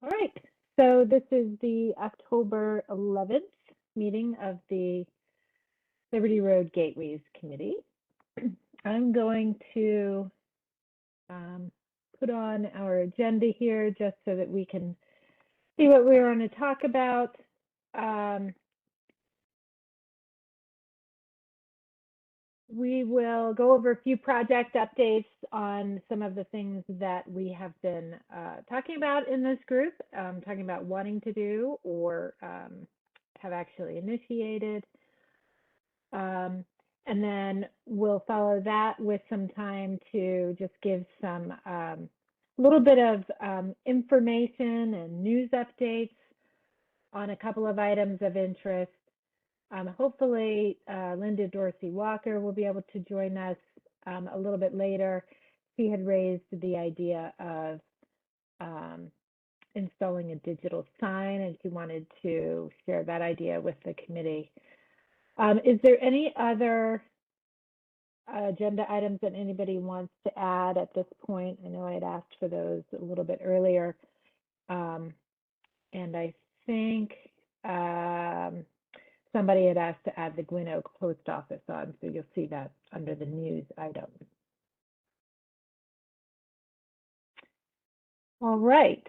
All right, so this is the October 11th meeting of the Liberty Road Gateways Committee. I'm going to put on our agenda here just so that we can see what we're going to talk about. We will go over a few project updates on some of the things that we have been talking about in this group, talking about wanting to do or have actually initiated. And then we'll follow that with some time to just give some little bit of information and news updates on a couple of items of interest. Hopefully, Linda Dorsey Walker will be able to join us a little bit later. She had raised the idea of installing a digital sign, and she wanted to share that idea with the committee. Is there any other agenda items that anybody wants to add at this point? I know I had asked for those a little bit earlier. And I think somebody had asked to add the Gwynn Oak Post Office on, so you'll see that under the news item. All right.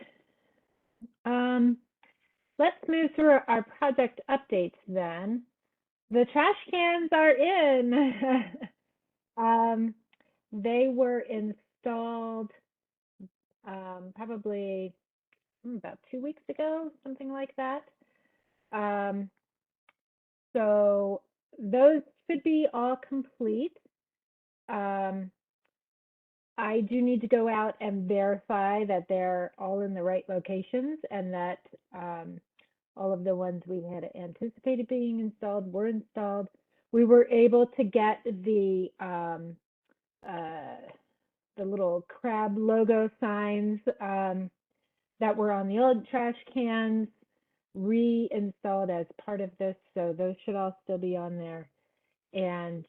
Let's move through our project updates then. The trash cans are in. They were installed probably about 2 weeks ago, something like that. So those should be all complete. I do need to go out and verify that they're all in the right locations and that all of the ones we had anticipated being installed were installed. We were able to get the little crab logo signs that were on the old trash cans reinstalled as part of this, so those should all still be on there. And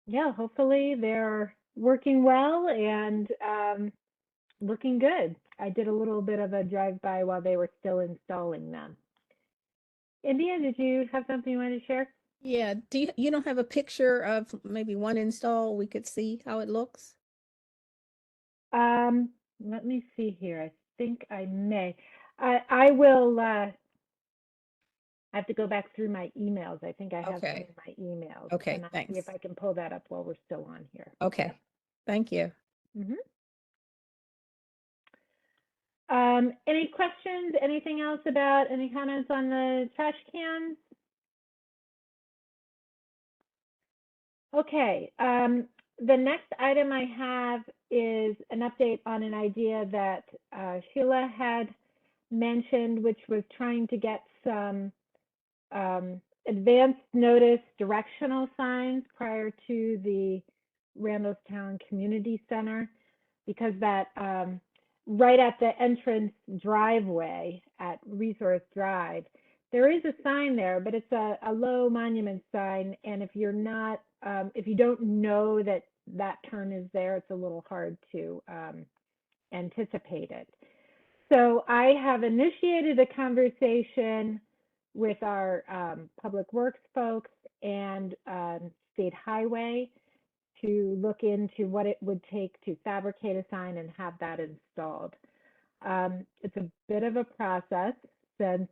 yeah, hopefully they're working well and looking good. I did a little bit of a drive-by while they were still installing them. India, did you have something you wanted to share? Yeah, you don't have a picture of maybe one install we could see how it looks? Let me see here. I think I may. I will I have to go back through my emails. I think I have some Okay. in my emails. Okay, And I'll see if thanks. I can pull that up while we're still on here. Okay. Thank you. Any questions? Anything else about any comments on the trash cans? Okay. The next item I have is an update on an idea that Sheila had mentioned, which was trying to get some advanced notice directional signs prior to the Randallstown Community Center, because that right at the entrance driveway at Resource Drive, there is a sign there, but it's a low monument sign, and if you're not, if you don't know that that turn is there, it's a little hard to anticipate it. So I have initiated a conversation with our public works folks and state highway to look into what it would take to fabricate a sign and have that installed. It's a bit of a process since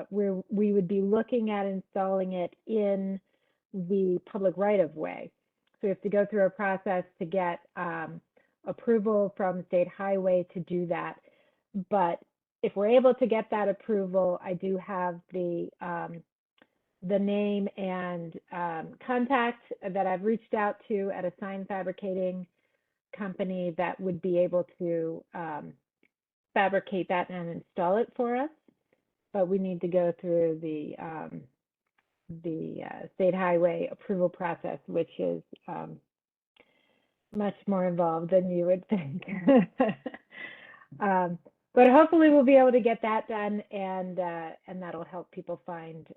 we would be looking at installing it in the public right-of-way. So we have to go through a process to get approval from state highway to do that. But if we're able to get that approval, I do have the name and contact that I've reached out to at a sign fabricating company that would be able to fabricate that and install it for us. But we need to go through the state highway approval process, which is much more involved than you would think. But hopefully we'll be able to get that done, and that'll help people find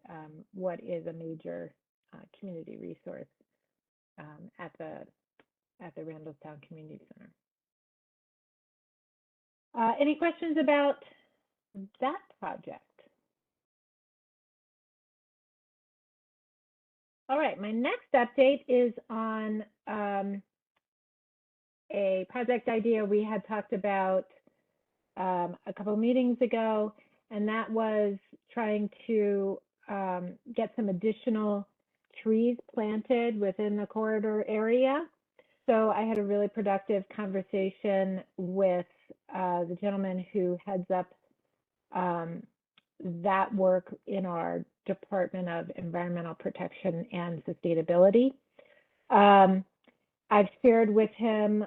what is a major community resource at the Randallstown Community Center. Any questions about that project? All right, my next update is on a project idea we had talked about a couple of meetings ago, and that was trying to get some additional trees planted within the corridor area. So I had a really productive conversation with the gentleman who heads up that work in our Department of Environmental Protection and Sustainability. I've shared with him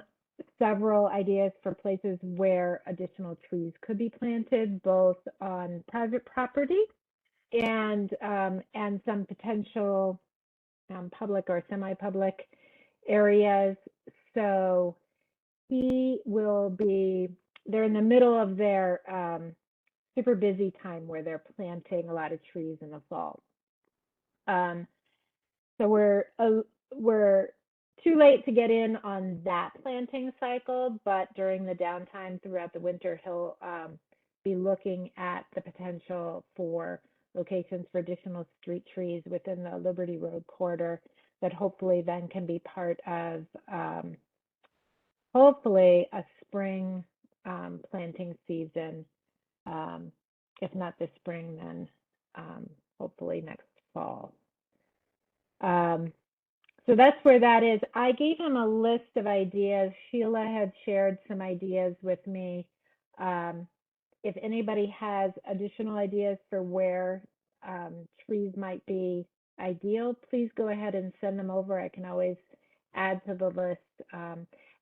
several ideas for places where additional trees could be planted, both on private property and some potential public or semi-public areas. So he will be, they're in the middle of their super busy time where they're planting a lot of trees in the fall. So we're too late to get in on that planting cycle, but during the downtime throughout the winter, he'll be looking at the potential for locations for additional street trees within the Liberty Road corridor that hopefully then can be part of hopefully a spring planting season. If not this spring, then hopefully next fall. So that's where that is. I gave him a list of ideas. Sheila had shared some ideas with me. If anybody has additional ideas for where trees might be ideal, please go ahead and send them over. I can always add to the list.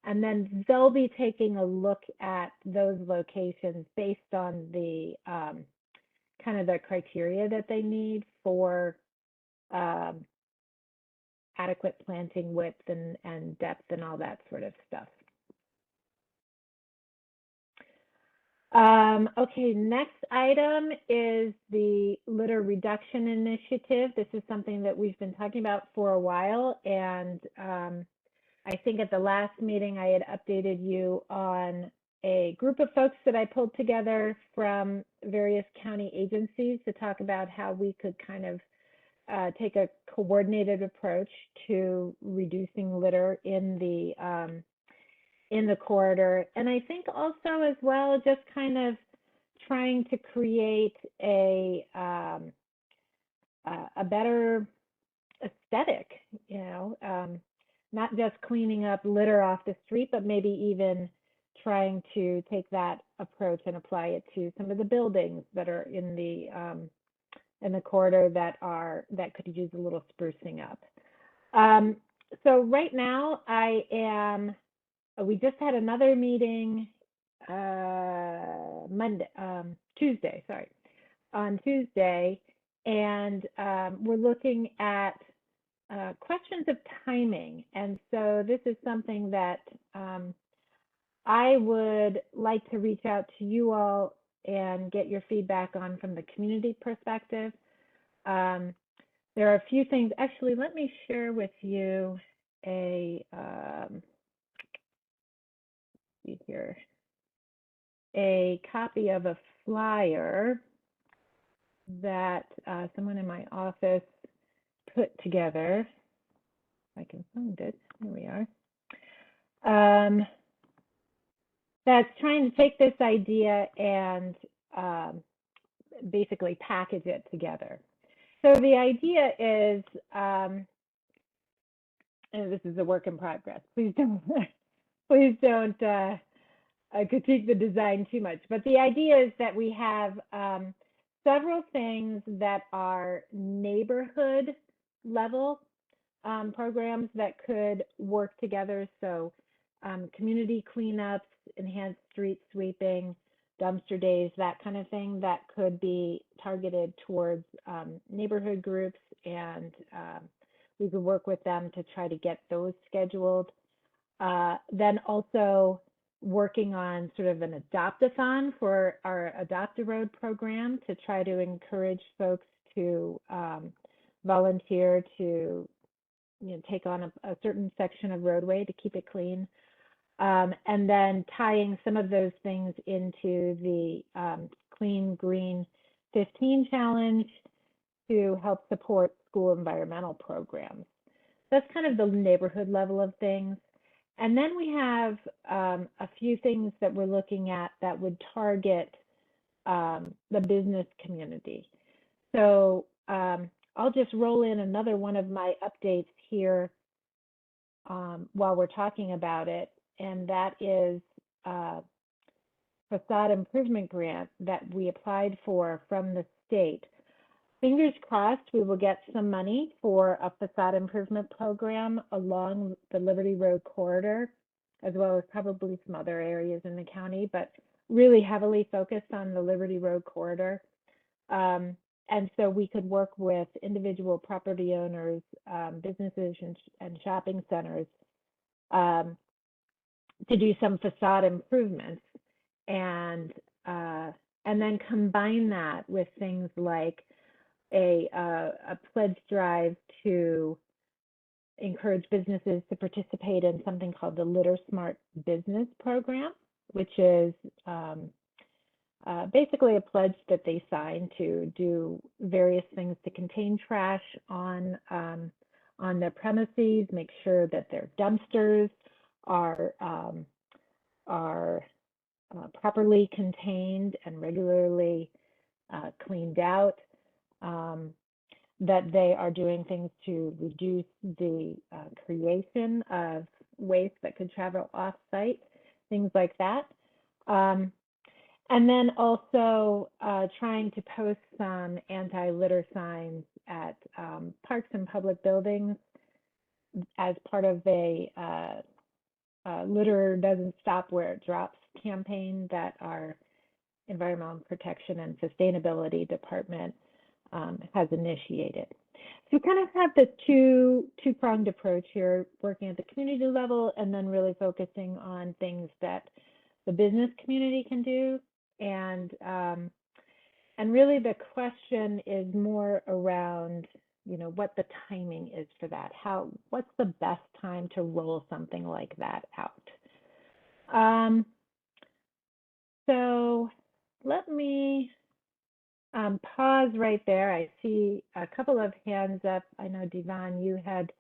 And then they'll be taking a look at those locations based on the kind of the criteria that they need for adequate planting width and depth and all that sort of stuff. Okay, next item is the litter reduction initiative. This is something that we've been talking about for a while, and I think at the last meeting I had updated you on a group of folks that I pulled together from various county agencies to talk about how we could kind of take a coordinated approach to reducing litter in the corridor. And I think also as well, just kind of trying to create a better aesthetic, you know, not just cleaning up litter off the street, but maybe even trying to take that approach and apply it to some of the buildings that are in the corridor that could use a little sprucing up. So right now we just had another meeting on Tuesday, and we're looking at questions of timing. And so this is something that I would like to reach out to you all and get your feedback on from the community perspective. There are a few things. Actually, let me share with you a copy of a flyer that someone in my office put together. If I can find it. Here we are. That's trying to take this idea and basically package it together. So the idea is, and this is a work in progress. Please don't critique the design too much. But the idea is that we have several things that are neighborhood level programs that could work together. So community cleanups, enhanced street sweeping, dumpster days, that kind of thing that could be targeted towards neighborhood groups, and we could work with them to try to get those scheduled. Then also working on sort of an adopt-a-thon for our Adopt a Road program to try to encourage folks to volunteer to take on a certain section of roadway to keep it clean. And then tying some of those things into the Clean Green 15 Challenge to help support school environmental programs. That's kind of the neighborhood level of things. And then we have a few things that we're looking at that would target the business community. So I'll just roll in another one of my updates here while we're talking about it, and that is a facade improvement grant that we applied for from the state. Fingers crossed we will get some money for a facade improvement program along the Liberty Road corridor, as well as probably some other areas in the county, but really heavily focused on the Liberty Road corridor. And so we could work with individual property owners, businesses, and shopping centers to do some facade improvements, and then combine that with things like a pledge drive to encourage businesses to participate in something called the Litter Smart Business Program, which is basically a pledge that they sign to do various things to contain trash on their premises, make sure that their dumpsters are properly contained and regularly cleaned out, that they are doing things to reduce the creation of waste that could travel off-site, things like that. And then also trying to post some anti-litter signs at parks and public buildings as part of a litter doesn't stop where it drops campaign that our Environmental Protection and Sustainability Department has initiated. So we kind of have the two-pronged approach here, working at the community level and then really focusing on things that the business community can do. And really the question is more around, what the timing is for that. What's the best time to roll something like that out? So let me pause right there. I see a couple of hands up. I know, Devon, you had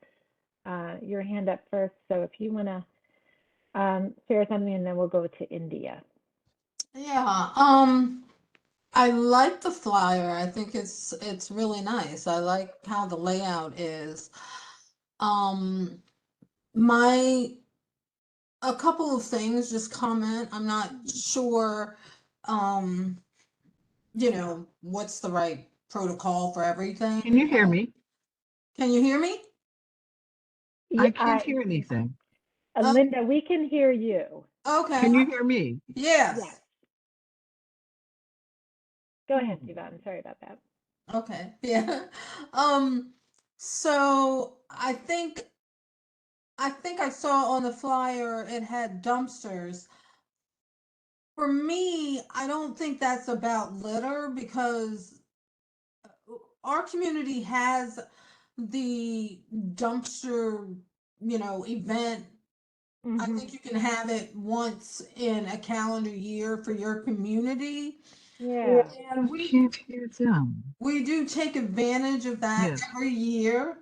your hand up first. So if you want to share something, and then we'll go to India. Yeah, I like the flyer. I think it's really nice. I like how the layout is. Um, my a couple of things, just comment. I'm not sure, um, what's the right protocol for everything. Can you hear me? Can you hear me? I can't hear anything. Linda, we can hear you. Okay. Can you hear me? Yes. Yes. Go ahead, Devon. Sorry about that. Okay. Yeah. So I think I saw on the flyer it had dumpsters. For me, I don't think that's about litter because our community has the dumpster, event. I think you can have it once in a calendar year for your community. Yeah. And I can't hear them. we do take advantage of that Yes. every year.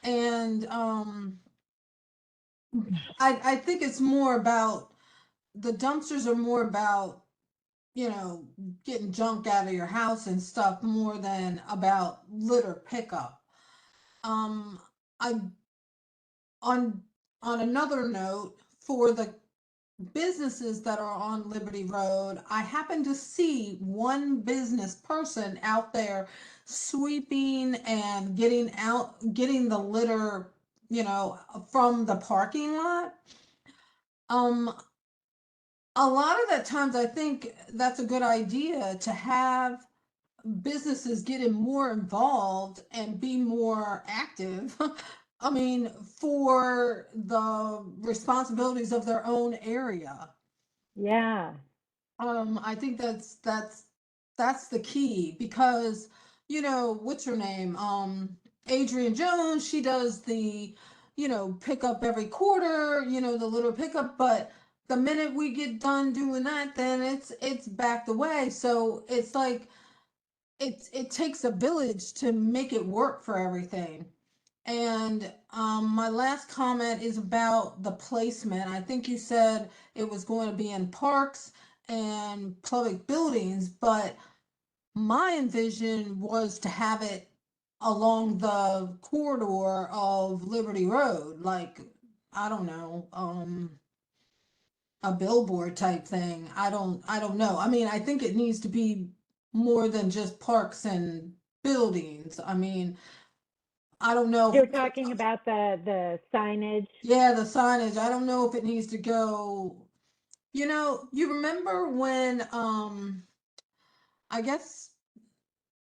And I think it's more about the dumpsters are more about, getting junk out of your house and stuff more than about litter pickup. Um, I on on another note, for the businesses that are on Liberty Road, I happen to see one business person out there sweeping and getting the litter, from the parking lot. Um, a lot of the times I think that's a good idea to have businesses getting more involved and be more active. I mean, for the responsibilities of their own area. Yeah. I think that's the key because what's her name? Adrian Jones, she does the pick up every quarter, the little pickup, but the minute we get done doing that, then it's backed away. So it's like it takes a village to make it work for everything. And my last comment is about the placement. I think you said it was going to be in parks and public buildings, but my envision was to have it along the corridor of Liberty Road, like, I don't know, a billboard type thing. I don't know. I mean, I think it needs to be more than just parks and buildings. I mean, I don't know. You're talking about the signage. Yeah, the signage. I don't know if it needs to go. You remember when I guess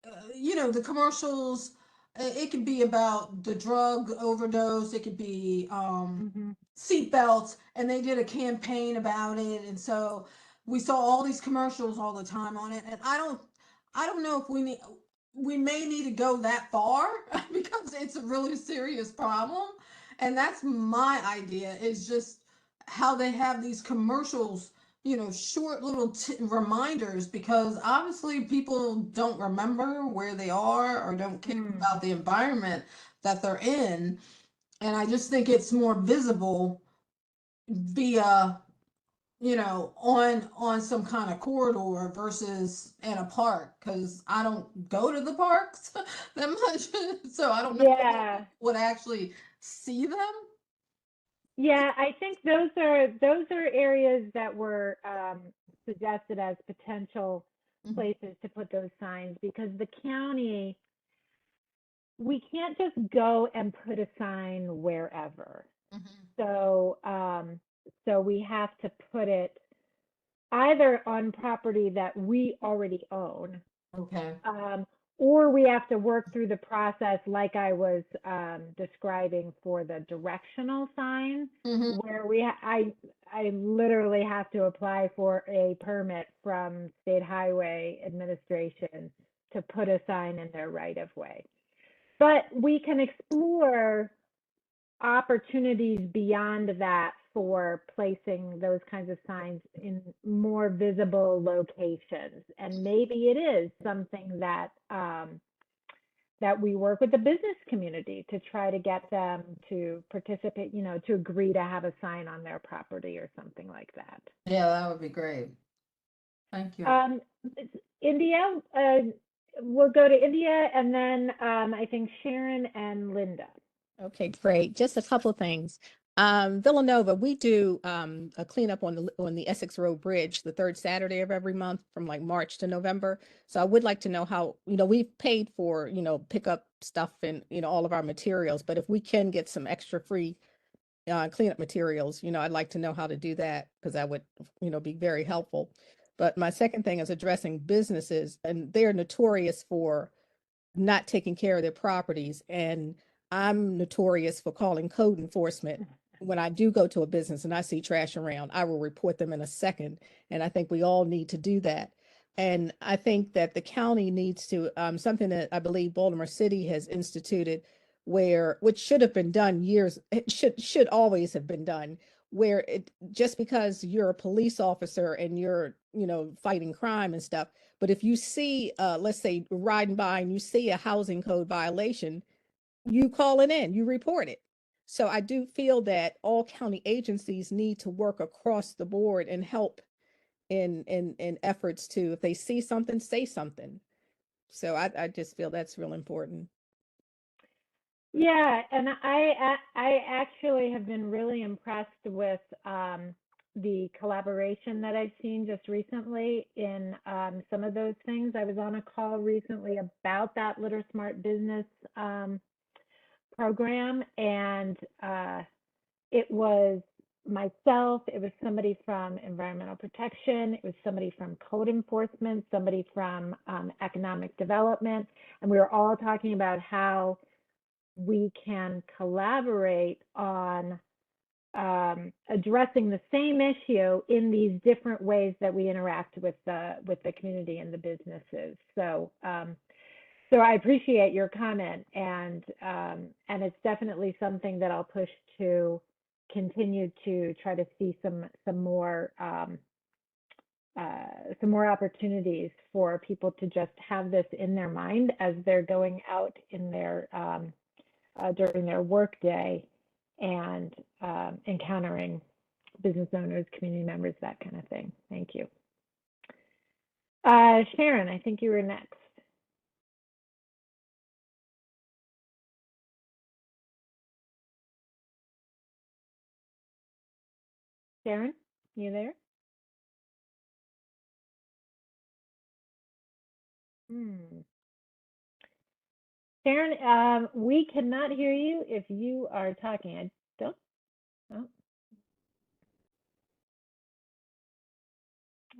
the commercials, it could be about the drug overdose, it could be Mhm. seat belts, and they did a campaign about it, and so we saw all these commercials all the time on it, and I don't know if we may need to go that far because it's a really serious problem. And that's my idea, is just how they have these commercials, short little reminders, because obviously people don't remember where they are or don't care Mm. about the environment that they're in. And I just think it's more visible via, on some kind of corridor versus in a park, because I don't go to the parks that much. So I don't know if Yeah. people would actually see them. Yeah, I think those are areas that were suggested as potential Mhm. places to put those signs, because the county, we can't just go and put a sign wherever. Mhm. So we have to put it either on property that we already own, Okay. um, or we have to work through the process like I was describing for the directional sign, Mhm. where I literally have to apply for a permit from State Highway Administration to put a sign in their right of way. But we can explore opportunities beyond that for placing those kinds of signs in more visible locations. And maybe it is something that we work with the business community to try to get them to participate, to agree to have a sign on their property or something like that. Yeah, that would be great. Thank you. Um, India, we'll go to India, and then I think Sharon and Linda. Okay, great. Just a couple things. Villanova, we do a cleanup on the Essex Road Bridge the third Saturday of every month from like March to November. So I would like to know how, we've paid for, pick up stuff and, all of our materials, but if we can get some extra free cleanup materials, I'd like to know how to do that, because that would, be very helpful. But my second thing is addressing businesses, and they're notorious for not taking care of their properties. And I'm notorious for calling code enforcement. When I do go to a business and I see trash around, I will report them in a second. And I think we all need to do that. And I think that the county needs to, something that I believe Baltimore City has instituted, which should have been done years, it should always have been done, where it, just because you're a police officer and you're, fighting crime and stuff, but if you see, let's say riding by and you see a housing code violation, you call it in, you report it. So I do feel that all county agencies need to work across the board and help in efforts to, if they see something, say something. So I just feel that's real important. Yeah, and I actually have been really impressed with the collaboration that I've seen just recently in some of those things. I was on a call recently about that Litter Smart Business program, and it was myself, it was somebody from environmental protection, it was somebody from code enforcement, somebody from economic development, and we were all talking about how we can collaborate on addressing the same issue in these different ways that we interact with the community and the businesses. So So I appreciate your comment, and it's definitely something that I'll push to continue to try to see some more opportunities for people to just have this in their mind as they're going out in their during their work day and encountering business owners, community members, that kind of thing. Thank you. Sharon, I think you were next. Sharon, you there? Sharon, we cannot hear you if you are talking. I don't. Oh.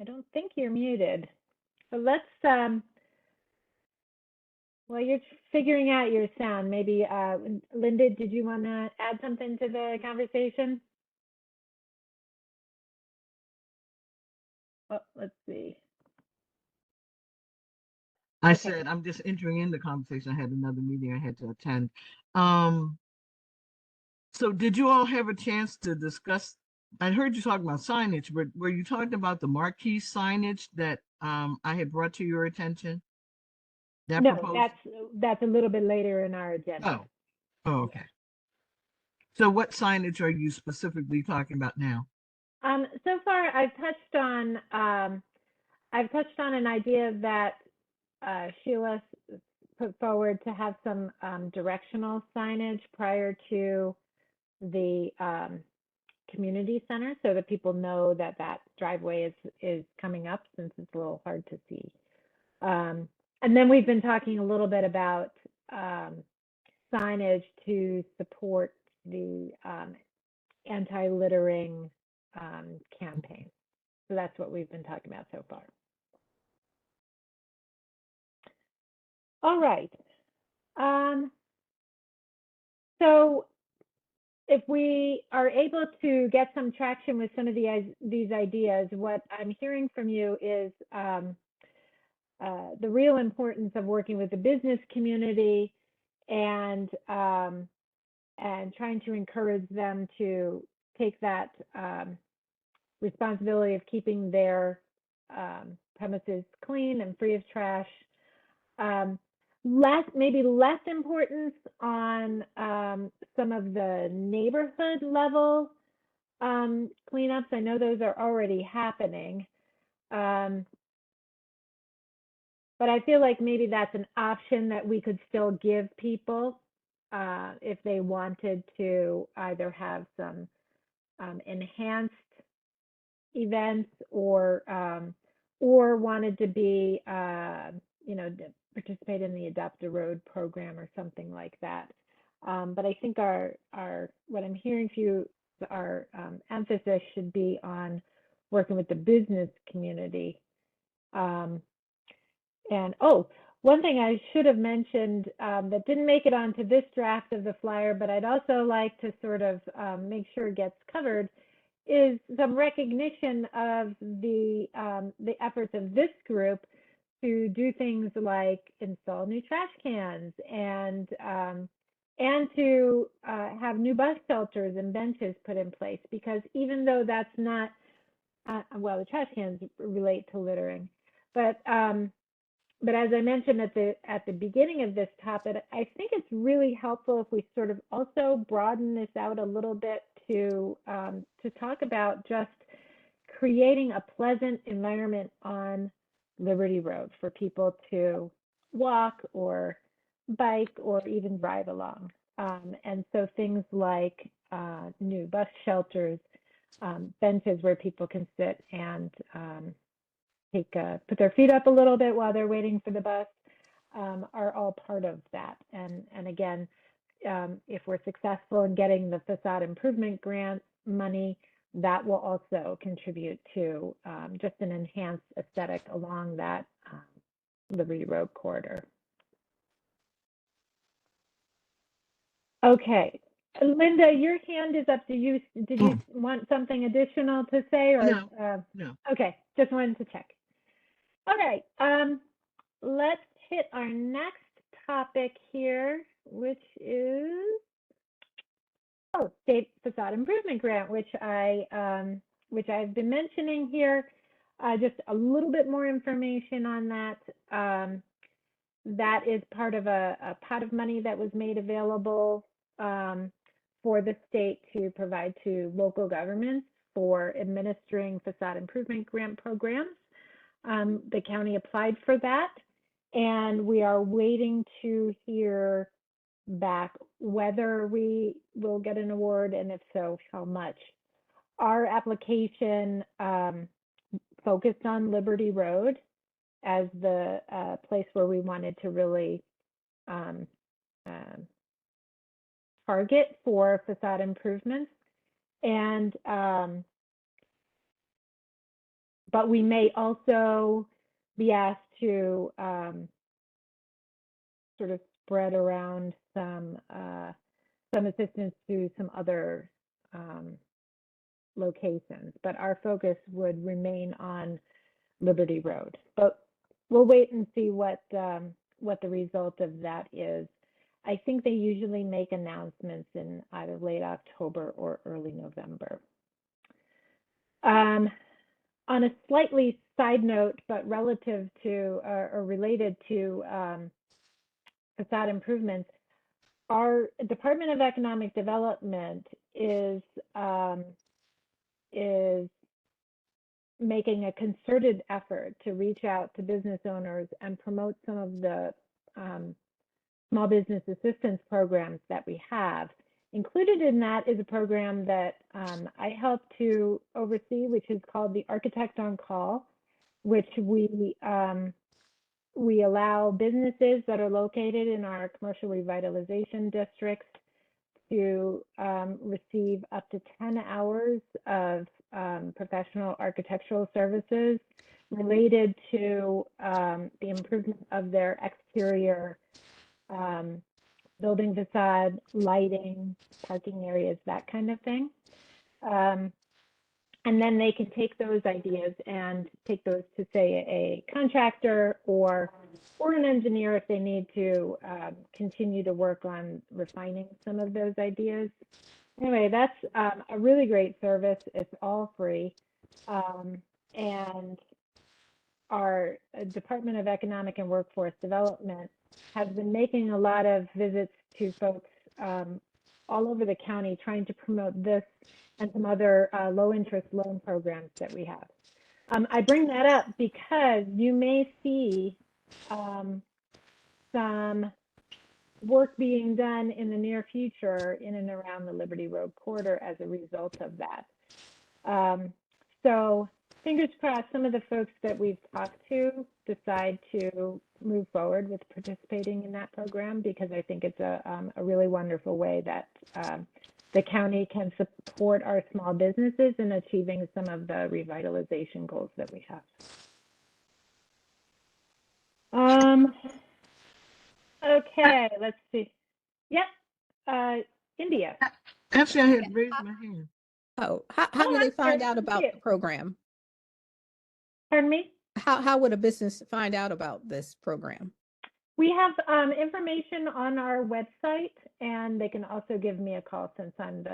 I don't think you're muted. So let's, while you're figuring out your sound, maybe, Linda, did you want to add something to the conversation? Oh, let's see. I Okay. said, I'm just entering in the conversation. I had another meeting I had to attend. So did you all have a chance to discuss? I heard you talking about signage, but were you talking about the marquee signage that I had brought to your attention? That No, proposal? that's a little bit later in our agenda. Oh, okay. So what signage are you specifically talking about now? So far, I've touched on an idea that Sheila put forward to have some directional signage prior to the community center, so that people know that that driveway is coming up, since it's a little hard to see. And then we've been talking a little bit about signage to support the anti-littering campaign. So that's what we've been talking about so far. All right. So if we are able to get some traction with some of these ideas, what I'm hearing from you is the real importance of working with the business community and trying to encourage them to take that responsibility of keeping their premises clean and free of trash. Maybe less importance on some of the neighborhood level cleanups. I know those are already happening. But I feel like maybe that's an option that we could still give people if they wanted to either have some enhanced events or wanted to be, participate in the Adopt a Road program or something like that. But I think what I'm hearing from you, our emphasis should be on working with the business community. And one thing I should have mentioned that didn't make it onto this draft of the flyer, but I'd also like to sort of make sure it gets covered, is some recognition of the efforts of this group to do things like install new trash cans and to have new bus shelters and benches put in place. Because even though that's not the trash cans relate to littering, but as I mentioned at the beginning of this topic, I think it's really helpful if we sort of also broaden this out a little bit to talk about just creating a pleasant environment on Liberty Road for people to walk or bike or even drive along. And so things like new bus shelters, benches where people can sit and put their feet up a little bit while they're waiting for the bus, are all part of that. And again, if we're successful in getting the facade improvement grant money, that will also contribute to just an enhanced aesthetic along that Liberty Road corridor. Okay, Linda, your hand is up. Did you want something additional to say, or no. Okay, just wanted to check. Okay, let's hit our next topic here, which is state facade improvement grant, which I've been mentioning here. Just a little bit more information on that. That is part of a pot of money that was made available for the state to provide to local governments for administering facade improvement grant programs. The county applied for that, and we are waiting to hear back whether we will get an award, and if so, how much. Our application focused on Liberty Road as the place where we wanted to really target for facade improvements. And but we may also be asked to sort of spread around some assistance to some other locations, but our focus would remain on Liberty Road. But we'll wait and see what the result of that is. I think they usually make announcements in either late October or early November. On a slightly side note, but relative to or related to facade improvements, our Department of Economic Development is making a concerted effort to reach out to business owners and promote some of the small business assistance programs that we have. Included in that is a program that I help to oversee, which is called the Architect on Call, which we allow businesses that are located in our commercial revitalization districts to receive up to 10 hours of professional architectural services related to the improvement of their exterior building facade, lighting, parking areas, that kind of thing. And then they can take those ideas and take those to, say, a contractor or an engineer if they need to continue to work on refining some of those ideas. Anyway, that's a really great service. It's all free. And our Department of Economic and Workforce Development has been making a lot of visits to folks all over the county trying to promote this and some other low interest loan programs that we have. I bring that up because you may see some work being done in the near future in and around the Liberty Road corridor as a result of that. So fingers crossed, some of the folks that we've talked to decide to move forward with participating in that program, because I think it's a really wonderful way that the county can support our small businesses in achieving some of the revitalization goals that we have. Okay, let's see. Yep, India. Actually, I had raised my hand. Oh, how do they find out about the program? Pardon me? How would a business find out about this program? We have information on our website, and they can also give me a call since I'm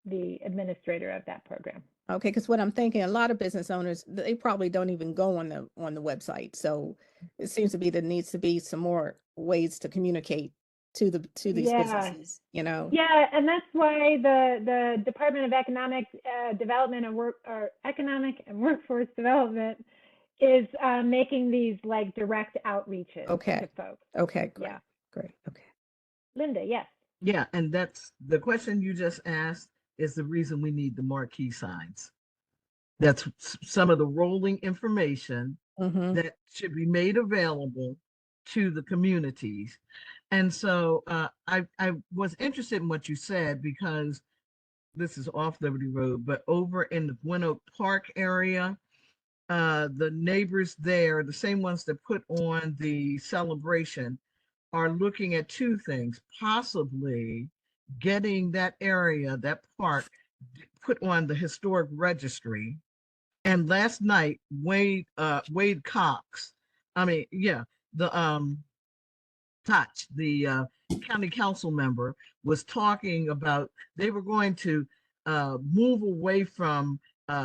the administrator of that program. Okay, because what I'm thinking, a lot of business owners, they probably don't even go on the website. So it seems to be there needs to be some more ways to communicate to these businesses, you know. Yeah, and that's why the Department of Economic Development and Economic and Workforce Development is making these like direct outreaches to folks. Okay, great. Yeah. Great. Okay. Linda, yes. Yeah, and that's the question you just asked is the reason we need the marquee signs. That's some of the rolling information that should be made available to the communities. And so I was interested in what you said, because this is off Liberty Road, but over in the Gwynn Oak Park area, the neighbors there, the same ones that put on the celebration, are looking at two things: possibly getting that area, that park, put on the historic registry. And last night, Wade Cox, the Touch, the county council member, was talking about they were going to move away from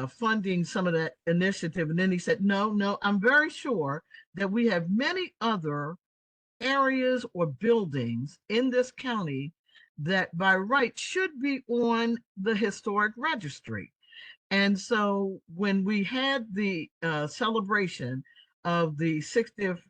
funding some of that initiative. And then he said, no, I'm very sure that we have many other areas or buildings in this county that by right should be on the historic registry. And so when we had the celebration of the 60th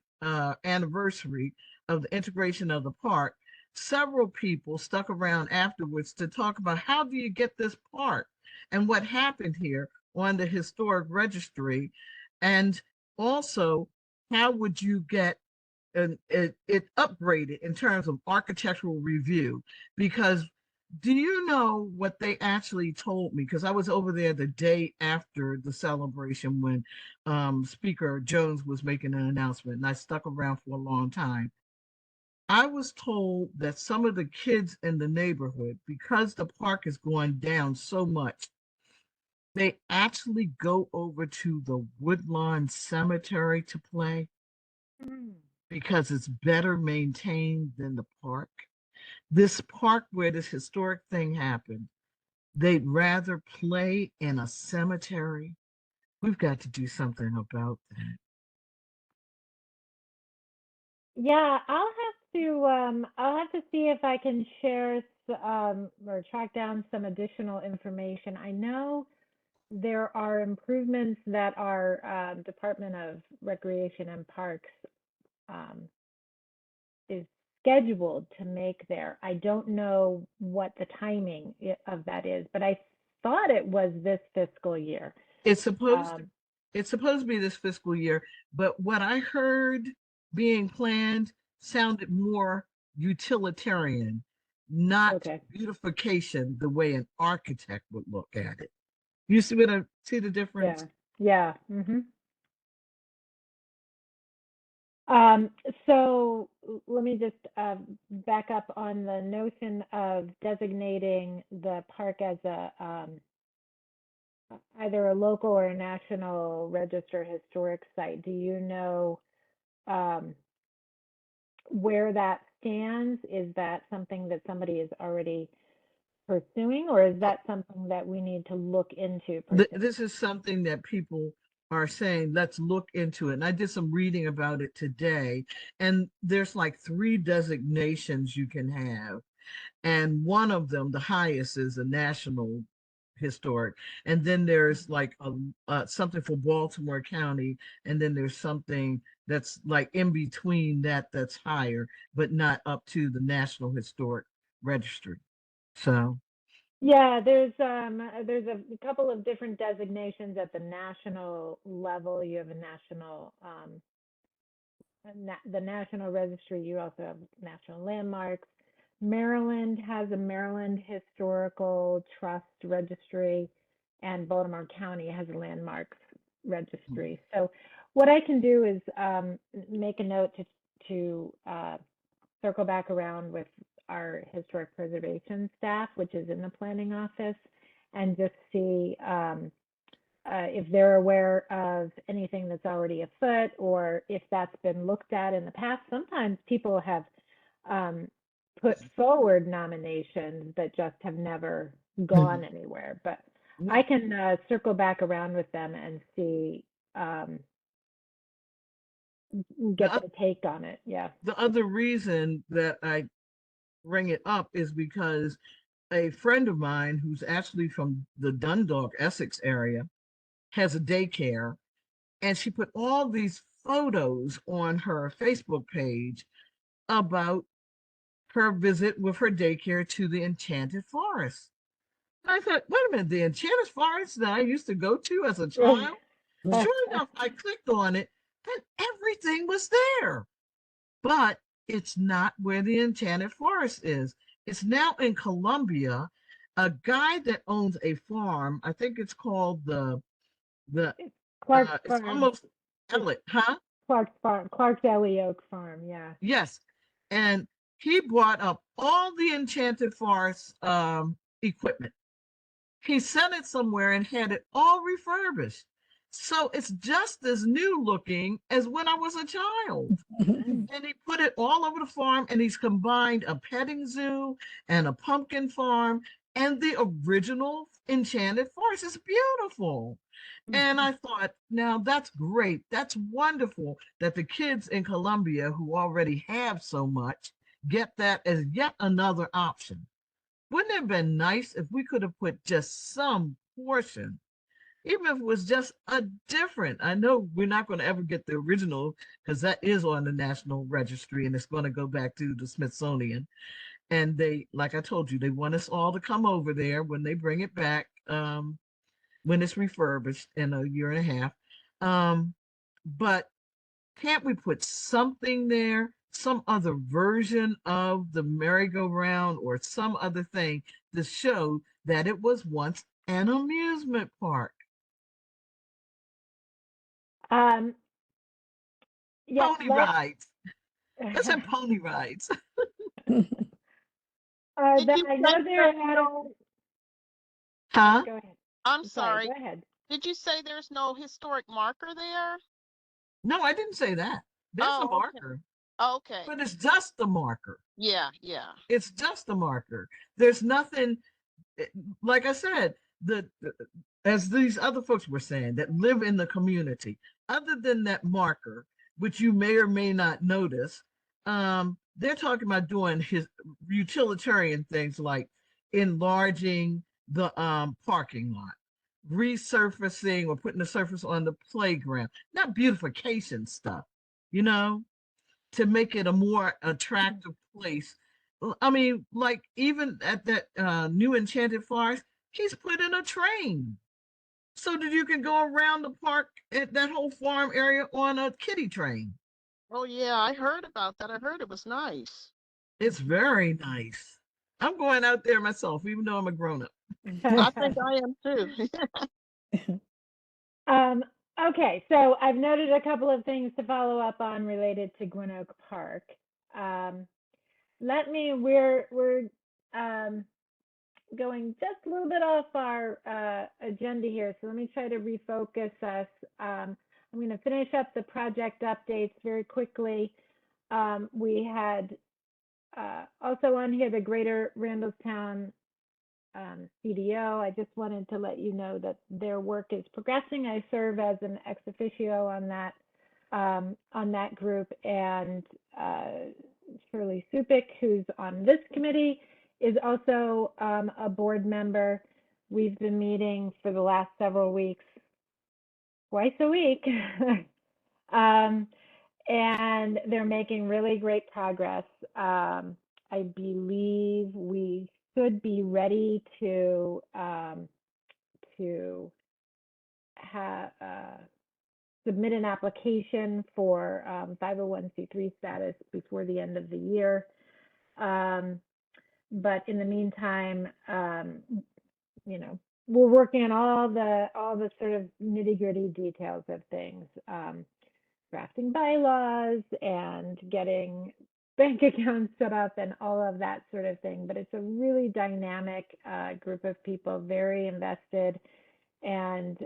anniversary of the integration of the park, several people stuck around afterwards to talk about how do you get this park and what happened here on the historic registry, and also how would you get it upgraded in terms of architectural review. Because do you know what they actually told me? Because I was over there the day after the celebration when Speaker Jones was making an announcement, and I stuck around for a long time. I was told that some of the kids in the neighborhood, because the park is going down so much, they actually go over to the Woodlawn Cemetery to play because it's better maintained than the park. This park where this historic thing happened, they'd rather play in a cemetery. We've got to do something about that. Yeah, I'll have to see if I can share or track down some additional information. I know there are improvements that our Department of Recreation and Parks is scheduled to make there. I don't know what the timing of that is, but I thought it was this fiscal year. It's supposed to be this fiscal year, but what I heard being planned sounded more utilitarian, not Okay. beautification the way an architect would look at it. You see what I see the difference? Yeah. So let me just back up on the notion of designating the park as a either a local or a national register historic site. Do you know where that stands? Is that something that somebody is already pursuing, or is that something that we need to look into? This is something that people are saying, let's look into it. And I did some reading about it today, and there's like 3 designations you can have. And one of them, the highest, is a national historic. And then there's like something for Baltimore County. And then there's something that's like in between that, that's higher, but not up to the National Historic Registry. So yeah, there's a couple of different designations at the national level. You have a national the National Registry. You also have national landmarks. Maryland has a Maryland Historical Trust Registry, and Baltimore County has a landmarks registry. So what I can do is make a note to circle back around with our historic preservation staff, which is in the planning office, and just see if they're aware of anything that's already afoot, or if that's been looked at in the past. Sometimes people have put forward nominations that just have never gone anywhere, but I can circle back around with them and see, get their take on it. Yeah. the other reason that I bring it up is because a friend of mine who's actually from the Dundalk, Essex area has a daycare, and she put all these photos on her Facebook page about her visit with her daycare to the Enchanted Forest. I thought, wait a minute, the Enchanted Forest that I used to go to as a child? Sure enough, I clicked on it and everything was there. But it's not where the Enchanted Forest is. It's now in Columbia. A guy that owns a farm, I think it's called the Clark's it's Farm. almost Elliott, huh? Clark's Farm, Clark's Ellie Oak Farm. Yeah. Yes. And he brought up all the Enchanted Forest equipment. He sent it somewhere and had it all refurbished. So it's just as new looking as when I was a child. Mm. And he put it all over the farm, and he's combined a petting zoo and a pumpkin farm and the original Enchanted Forest. It's beautiful. And I thought, now that's great. That's wonderful that the kids in Columbia who already have so much get that as yet another option. Wouldn't it have been nice if we could have put just some portion, even if it was just a different? I know we're not going to ever get the original because that is on the National Registry and it's going to go back to the Smithsonian. And they, like I told you, they want us all to come over there when they bring it back, when it's refurbished in a year and a half. But can't we put something there, some other version of the merry-go-round or some other thing to show that it was once an amusement park? Um, yes, Pony rides. Let's have that, pony rides. Did you I say know there there's had, no, Huh? go ahead. I'm Sorry, sorry, go ahead. did you say there's no historic marker there? No, I didn't say that. There's a Oh, okay. marker, Okay. but it's just a marker. Yeah, yeah. It's just a marker. There's nothing, eh, like I said, as these other folks were saying that live in the community, other than that marker, which you may or may not notice, they're talking about doing his utilitarian things like enlarging the parking lot, resurfacing or putting the surface on the playground, not beautification stuff, you know, to make it a more attractive place. I mean, like even at that new Enchanted Forest, he's put in a train so that you can go around the park at that whole farm area on a kiddie train. Oh, yeah, I heard about that. I heard it was nice. It's very nice. I'm going out there myself, even though I'm a grown up. I think I am too. Um, okay, so I've noted a couple of things to follow up on related to Gwyn Oak Park. We're going just a little bit off our agenda here, so let me try to refocus us. I'm going to finish up the project updates very quickly. We had also on here the Greater Randallstown CDO. I just wanted to let you know that their work is progressing. I serve as an ex officio on that group, and Shirley Supik, who's on this committee, is also a board member. We've been meeting for the last several weeks, twice a week, and they're making really great progress. I believe we should be ready to have submit an application for 501c3 status before the end of the year. But in the meantime, you know, we're working on all the sort of nitty gritty details of things, drafting bylaws and getting bank accounts set up and all of that sort of thing. But it's a really dynamic group of people, very invested and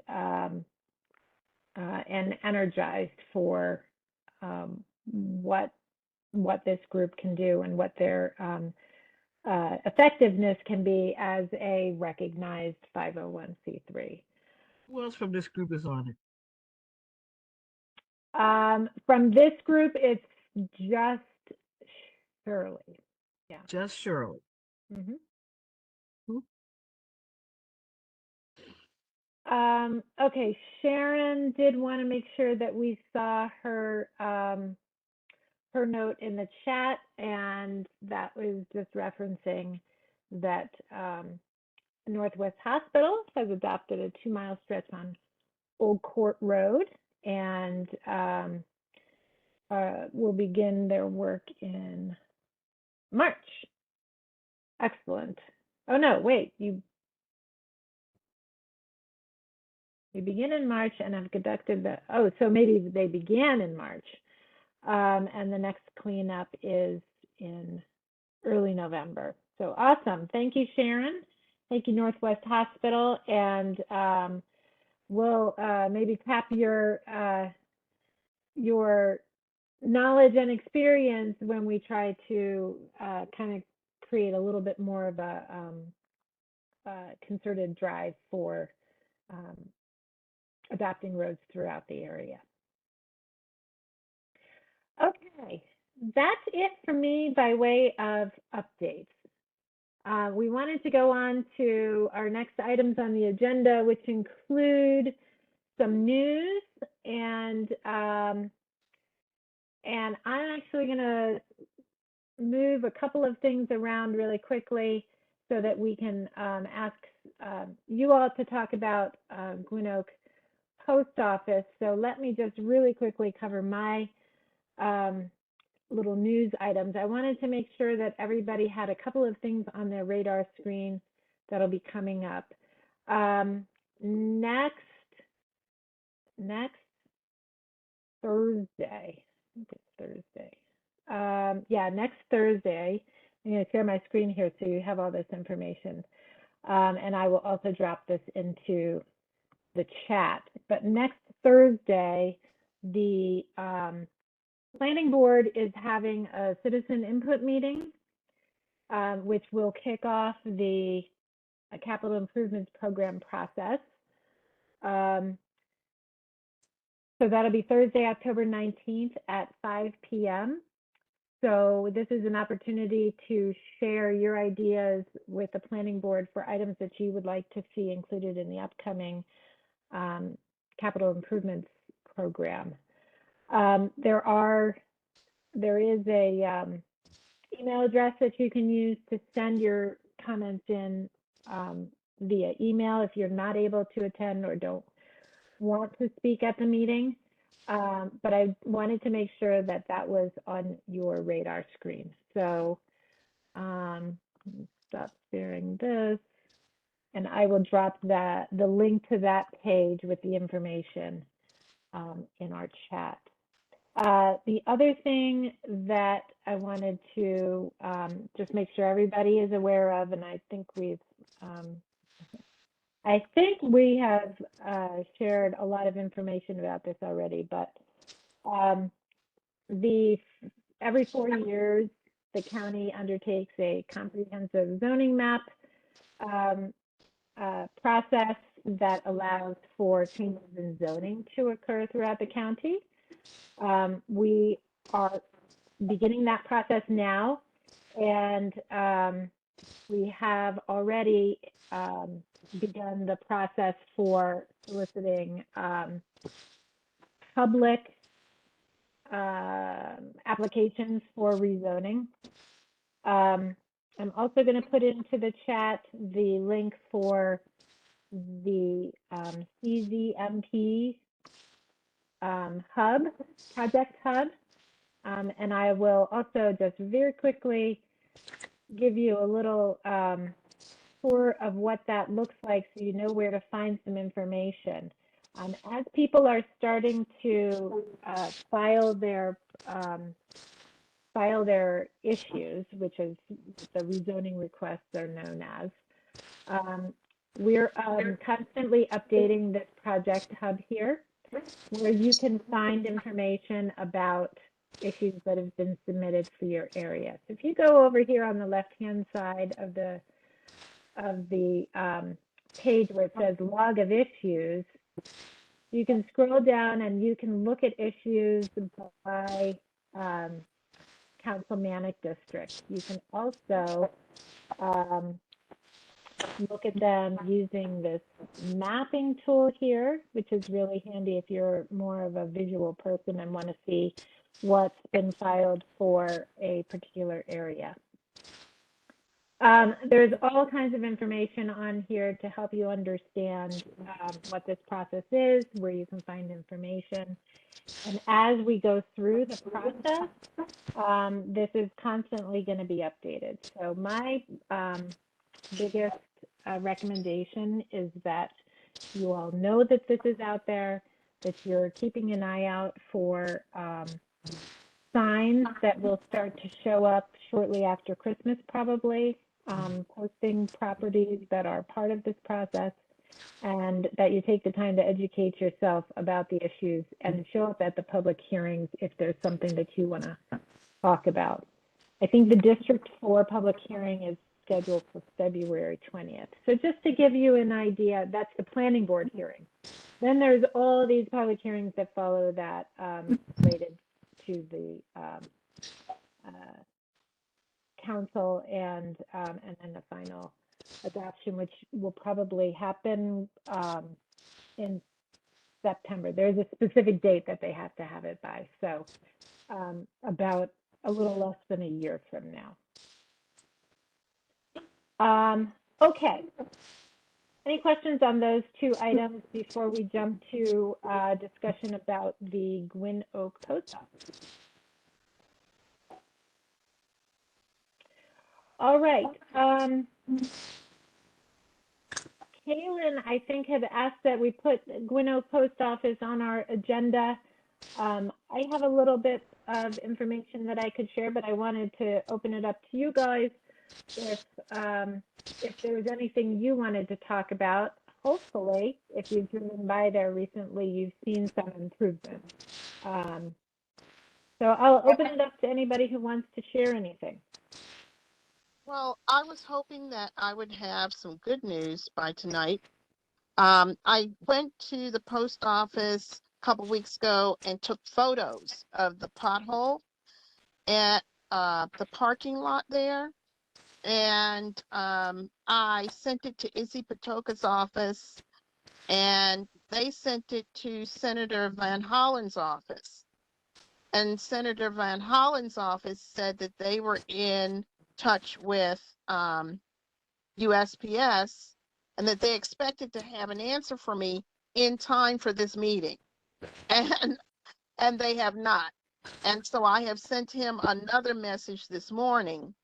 energized for what this group can do and what their effectiveness can be as a recognized 501c3. Who else from this group is on it? From this group, it's just Shirley. Yeah. Just Shirley. Mm-hmm. Hmm. Okay, Sharon did want to make sure that we saw her her note in the chat, and that was just referencing that Northwest Hospital has adopted a 2-mile stretch on Old Court Road, and will begin their work in March. Excellent. Oh no, wait, you begin in March and have conducted so maybe they began in March. And the next cleanup is in early November. So awesome. Thank you, Sharon. Thank you, Northwest Hospital. And will maybe tap your knowledge and experience when we try to kind of create a little bit more of a concerted drive for um, adopting roads throughout the area. Okay, that's it for me by way of updates. We wanted to go on to our next items on the agenda, which include some news, and I'm actually going to move a couple of things around really quickly so that we can ask you all to talk about Gwynn Oak Post Office. So let me just really quickly cover my little news items. I wanted to make sure that everybody had a couple of things on their radar screen that'll be coming up. Next Thursday, I think it's Thursday. Yeah, next Thursday, I'm going to share my screen here so you have all this information. And I will also drop this into the chat. But next Thursday, the Planning Board is having a citizen input meeting, which will kick off the capital improvements program process. So that'll be Thursday, October 19th at 5 p.m. So this is an opportunity to share your ideas with the Planning Board for items that you would like to see included in the upcoming capital improvements program. There is a email address that you can use to send your comments in via email if you're not able to attend or don't want to speak at the meeting. But I wanted to make sure that that was on your radar screen. So stop sharing this, and I will drop the link to that page with the information in our chat. The other thing that I wanted to just make sure everybody is aware of, and I think we have shared a lot of information about this already, but every 4 years, the county undertakes a comprehensive zoning map process that allows for changes in zoning to occur throughout the county. We are beginning that process now, and we have already begun the process for soliciting public applications for rezoning. I'm also going to put into the chat the link for the CZMP hub, project hub. And I will also just very quickly give you a little tour of what that looks like so you know where to find some information. As people are starting to file their issues, which is the rezoning requests are known as, we're constantly updating this project hub here, where you can find information about issues that have been submitted for your area. So if you go over here on the left-hand side of the page where it says log of issues, you can scroll down and you can look at issues by councilmanic district. You can also look at them using this mapping tool here, which is really handy if you're more of a visual person and want to see what's been filed for a particular area. There's all kinds of information on here to help you understand what this process is, where you can find information. And as we go through the process, this is constantly going to be updated. So my biggest recommendation is that you all know that this is out there, that you're keeping an eye out for signs that will start to show up shortly after Christmas, probably, posting properties that are part of this process. and that you take the time to educate yourself about the issues and show up at the public hearings if there's something that you want to talk about. I think the District 4 public hearing is scheduled for February 20th. So just to give you an idea, that's the planning board hearing. Then there's all these public hearings that follow that related to the council and then the final adoption, which will probably happen in September. There's a specific date that they have to have it by. So about a little less than a year from now. Okay. Any questions on those two items before we jump to discussion about the Gwynn Oak Post Office? All right. Kaylin, I think, had asked that we put Gwynn Oak Post Office on our agenda. I have a little bit of information that I could share, but I wanted to open it up to you guys if there was anything you wanted to talk about. Hopefully, if you've driven by there recently, you've seen some improvement. So I'll open it up to anybody who wants to share anything. Well, I was hoping that I would have some good news by tonight. I went to the post office a couple weeks ago and took photos of the pothole at the parking lot there. And I sent it to Izzy Patoka's office, and they sent it to Senator Van Hollen's office. And Senator Van Hollen's office said that they were in touch with USPS and that they expected to have an answer for me in time for this meeting. And they have not. And so I have sent him another message this morning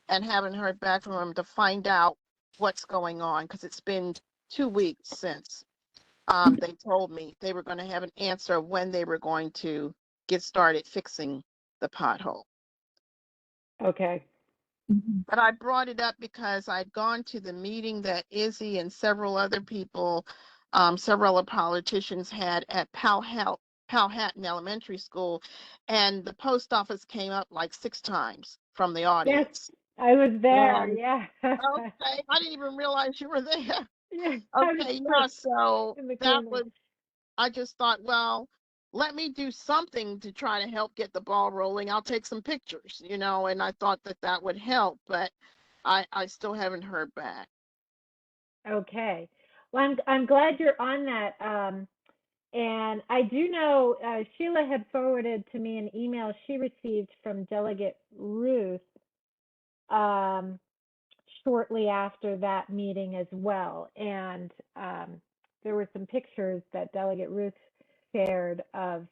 and haven't heard back from him to find out what's going on, because it's been 2 weeks since they told me they were going to have an answer of when they were going to get started fixing the pothole. Okay. But I brought it up because I'd gone to the meeting that Izzy and several other people, several other politicians had at Powhatan Elementary School, and the post office came up like 6 times from the audience. Yes, I was there. Yeah. Okay, I didn't even realize you were there. Yeah. Okay, yeah, so in the that corner. was, I just thought, well, let me do something to try to help get the ball rolling. I'll take some pictures, and I thought that that would help, but I still haven't heard back. Okay. Well, I'm glad you're on that. And I do know Sheila had forwarded to me an email she received from Delegate Ruth shortly after that meeting as well. And there were some pictures that Delegate Ruth shared of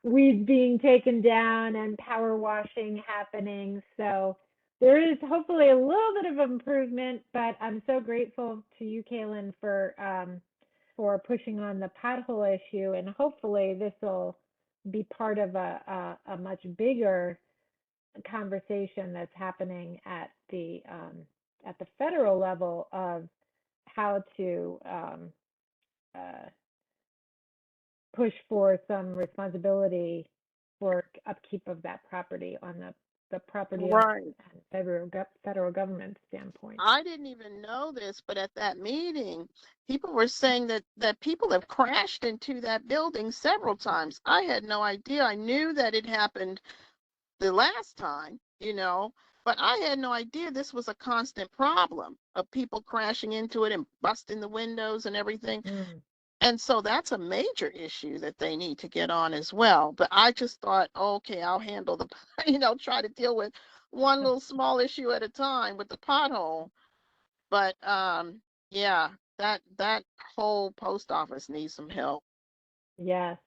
weeds being taken down and power washing happening. So there is hopefully a little bit of improvement, but I'm so grateful to you, Kaylin, for pushing on the pothole issue, and hopefully this will be part of a much bigger conversation that's happening at the federal level of how to push for some responsibility for upkeep of that property on the property Right. and federal government standpoint. I didn't even know this, but at that meeting, people were saying that people have crashed into that building several times. I had no idea. I knew that it happened the last time, but I had no idea this was a constant problem of people crashing into it and busting the windows and everything. And so that's a major issue that they need to get on as well. But I just thought, okay, I'll handle the, try to deal with one little small issue at a time with the pothole. But yeah, that whole post office needs some help. Yes.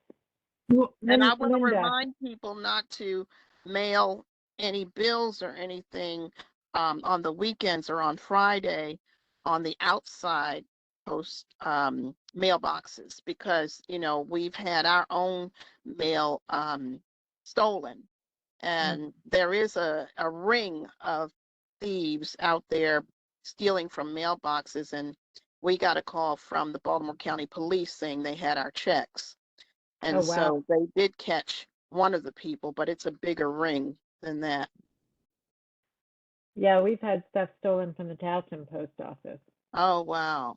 Well, And I want to Linda. remind people not to mail any bills or anything on the weekends or on Friday on the outside post mailboxes, because we've had our own mail stolen, and there is a ring of thieves out there stealing from mailboxes, and we got a call from the Baltimore County Police saying they had our checks. Oh, And wow. so they did catch one of the people, but it's a bigger ring than that. Yeah, we've had stuff stolen from the Towson post office. Oh, wow.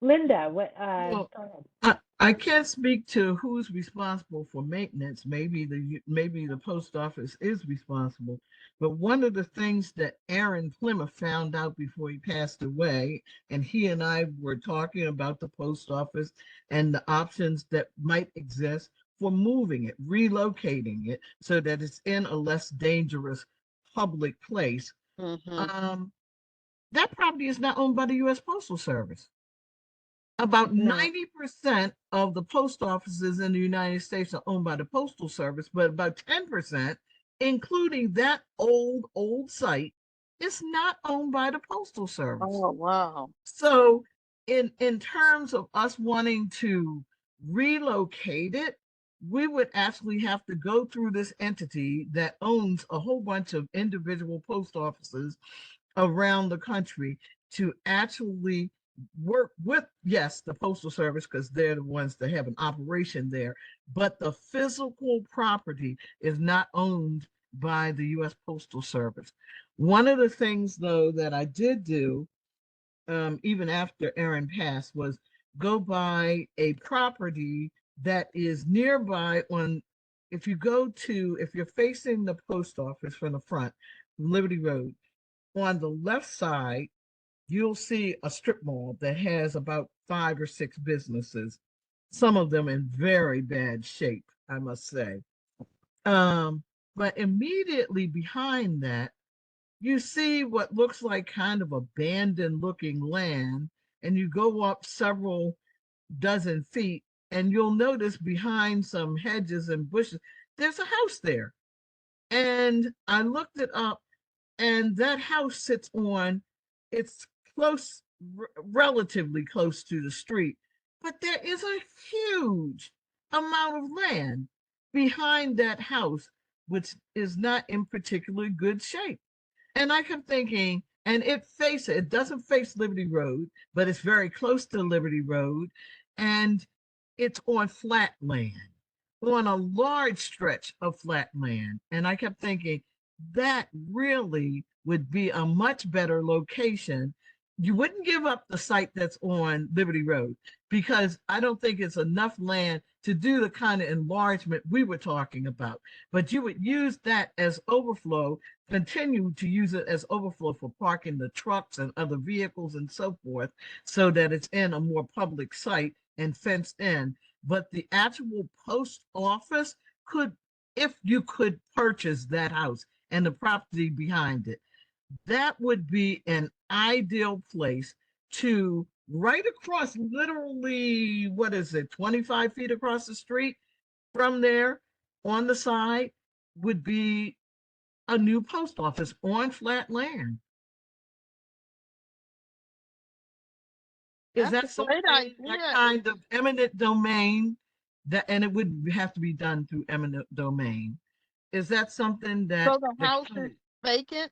Linda, what, Well, go ahead. I can't speak to who's responsible for maintenance. Maybe the post office is responsible. But one of the things that Aaron Plymouth found out before he passed away, and he and I were talking about the post office and the options that might exist for moving it, relocating it so that it's in a less dangerous public place. Mm-hmm. That property is not owned by the U.S. Postal Service. About No. 90% of the post offices in the United States are owned by the Postal Service, but about 10%, including that old site, is not owned by the Postal Service. Oh, wow. So in terms of us wanting to relocate it, we would actually have to go through this entity that owns a whole bunch of individual post offices around the country to actually work with, yes, the Postal Service, because they're the ones that have an operation there, but the physical property is not owned by the U.S. Postal Service. One of the things, though, that I did do, even after Aaron passed, was go by a property that is nearby on, if you're facing the post office from the front, Liberty Road, on the left side, you'll see a strip mall that has about 5 or 6 businesses, some of them in very bad shape, I must say. But immediately behind that, you see what looks like kind of abandoned looking land, and you go up several dozen feet, and you'll notice behind some hedges and bushes, there's a house there. And I looked it up, and that house sits on, it's close, relatively close to the street, but there is a huge amount of land behind that house, which is not in particularly good shape. And I kept thinking, and it doesn't face Liberty Road, but it's very close to Liberty Road, and it's on flat land, on a large stretch of flat land. And I kept thinking, that really would be a much better location. You wouldn't give up the site that's on Liberty Road, because I don't think it's enough land to do the kind of enlargement we were talking about. But you would use that as overflow, continue to use it as overflow for parking the trucks and other vehicles and so forth, so that it's in a more public site and fenced in. But the actual post office could, if you could purchase that house and the property behind it, that would be an ideal place to, right across, literally, what is it, 25 feet across the street from there on the side, would be a new post office on flat land. Is that That's a great something, that idea. kind of eminent domain, that, and it would have to be done through eminent domain? Is that something that So the house is vacant?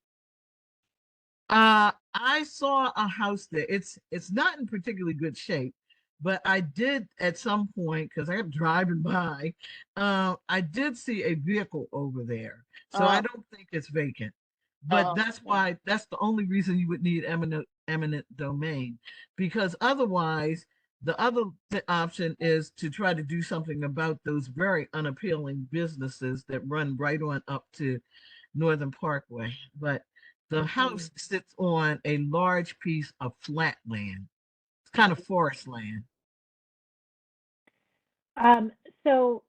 I saw a house there. It's not in particularly good shape, but I did at some point, because I kept driving by, I did see a vehicle over there. So I don't think it's vacant. But that's why, that's the only reason you would need eminent domain, because otherwise the other option is to try to do something about those very unappealing businesses that run right on up to Northern Parkway. But the house sits on a large piece of flat land. It's kind of forest land. So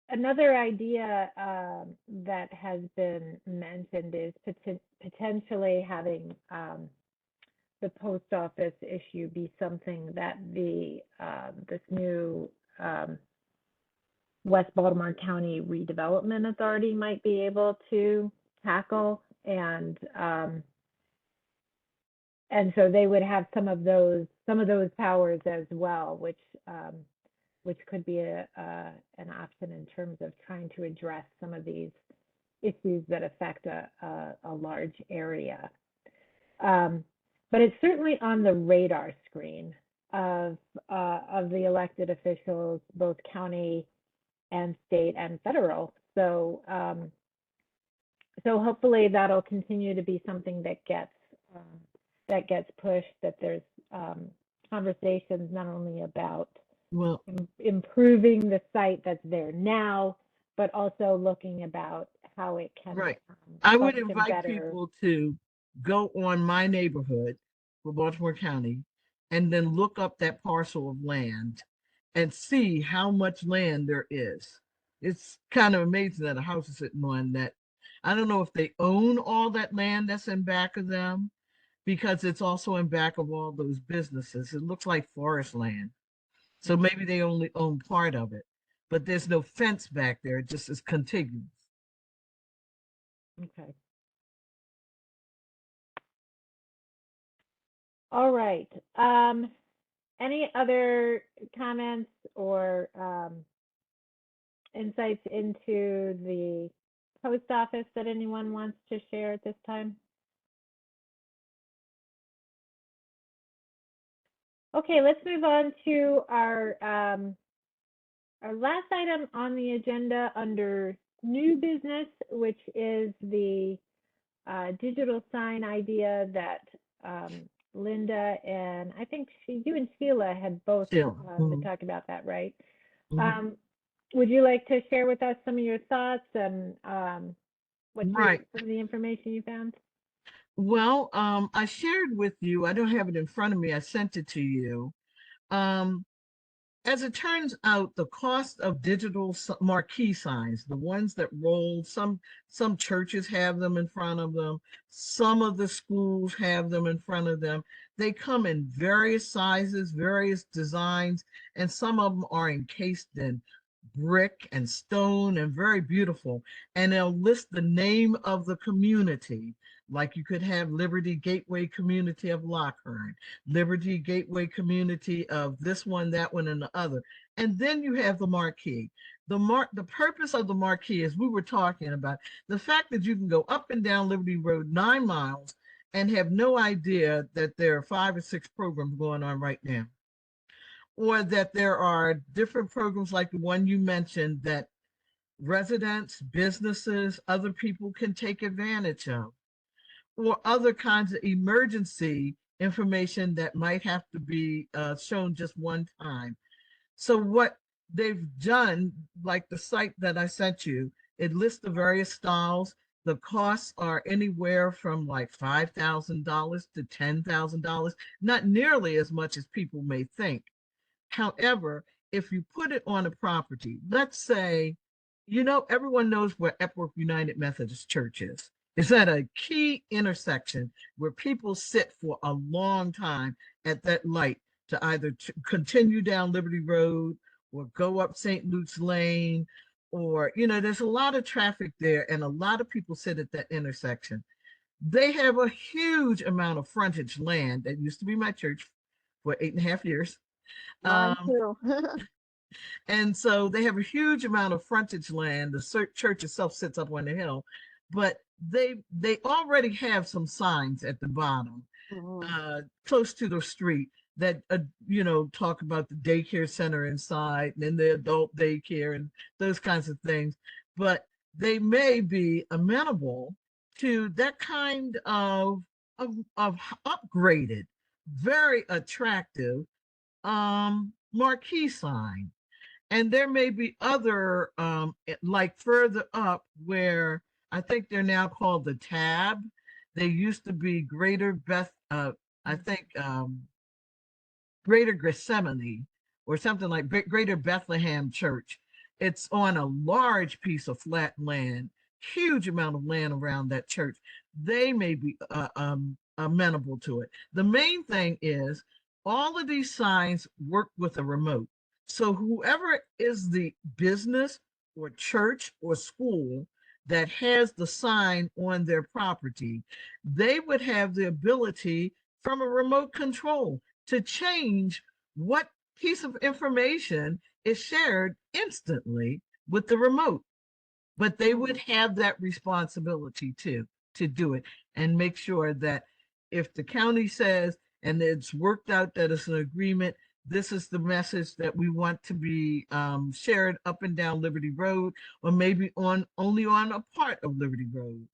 another idea that has been mentioned is potentially having the post office issue be something that this new West Baltimore County Redevelopment Authority might be able to tackle, and so they would have some of those powers as well, which could be an option in terms of trying to address some of these issues that affect a large area. but it's certainly on the radar screen of the elected officials, both county and state and federal. So so hopefully that'll continue to be something that gets pushed. That there's conversations not only about Well, improving the site that's there now, but also looking about how it can right. I would function invite better. people to go on My Neighborhood for Baltimore County and then look up that parcel of land and see how much land there is. It's kind of amazing that a house is sitting on that. I don't know if they own all that land that's in back of them because it's also in back of all those businesses. It looks like forest land. So maybe they only own part of it, but there's no fence back there. It just is contiguous. Okay. All right. Any other comments or insights into the post office that anyone wants to share at this time? Okay, let's move on to our last item on the agenda under new business, which is the digital sign idea that Linda and I think you and Sheila had both Sheila, been talking about that, right? Mhm. Would you like to share with us some of your thoughts and some of the information you found? Well, I shared with you, I don't have it in front of me, I sent it to you. As it turns out, the cost of digital marquee signs, the ones that roll, some churches have them in front of them, some of the schools have them in front of them. They come in various sizes, various designs, and some of them are encased in brick and stone and very beautiful. And they'll list the name of the community. Like you could have Liberty Gateway Community of Lockhern, Liberty Gateway Community of this one, that one, and the other. And then you have the marquee. The purpose of the marquee, as we were talking about, the fact that you can go up and down Liberty Road 9 miles and have no idea that there are 5 or 6 programs going on right now, or that there are different programs like the one you mentioned that residents, businesses, other people can take advantage of, or other kinds of emergency information that might have to be shown just one time. So what they've done, like the site that I sent you, it lists the various styles. The costs are anywhere from like $5,000 to $10,000, not nearly as much as people may think. However, if you put it on a property, let's say, everyone knows where Epworth United Methodist Church is. It's at a key intersection where people sit for a long time at that light to either continue down Liberty Road or go up St. Luke's Lane, or, there's a lot of traffic there and a lot of people sit at that intersection. They have a huge amount of frontage land that used to be my church for 8.5 years. Mine too. And so they have a huge amount of frontage land. The church itself sits up on the hill, but they already have some signs at the bottom, close to the street that talk about the daycare center inside and then the adult daycare and those kinds of things. But they may be amenable to that kind of upgraded, very attractive marquee sign. And there may be other, like further up where I think they're now called the Tab. They used to be Greater Greater Gethsemane or something like Greater Bethlehem Church. It's on a large piece of flat land, huge amount of land around that church. They may be amenable to it. The main thing is all of these signs work with a remote. So whoever is the business or church or school that has the sign on their property, they would have the ability from a remote control to change what piece of information is shared instantly with the remote. But they would have that responsibility too, to do it and make sure that if the county says, and it's worked out that it's an agreement, this is the message that we want to be shared up and down Liberty Road, or maybe only on a part of Liberty Road,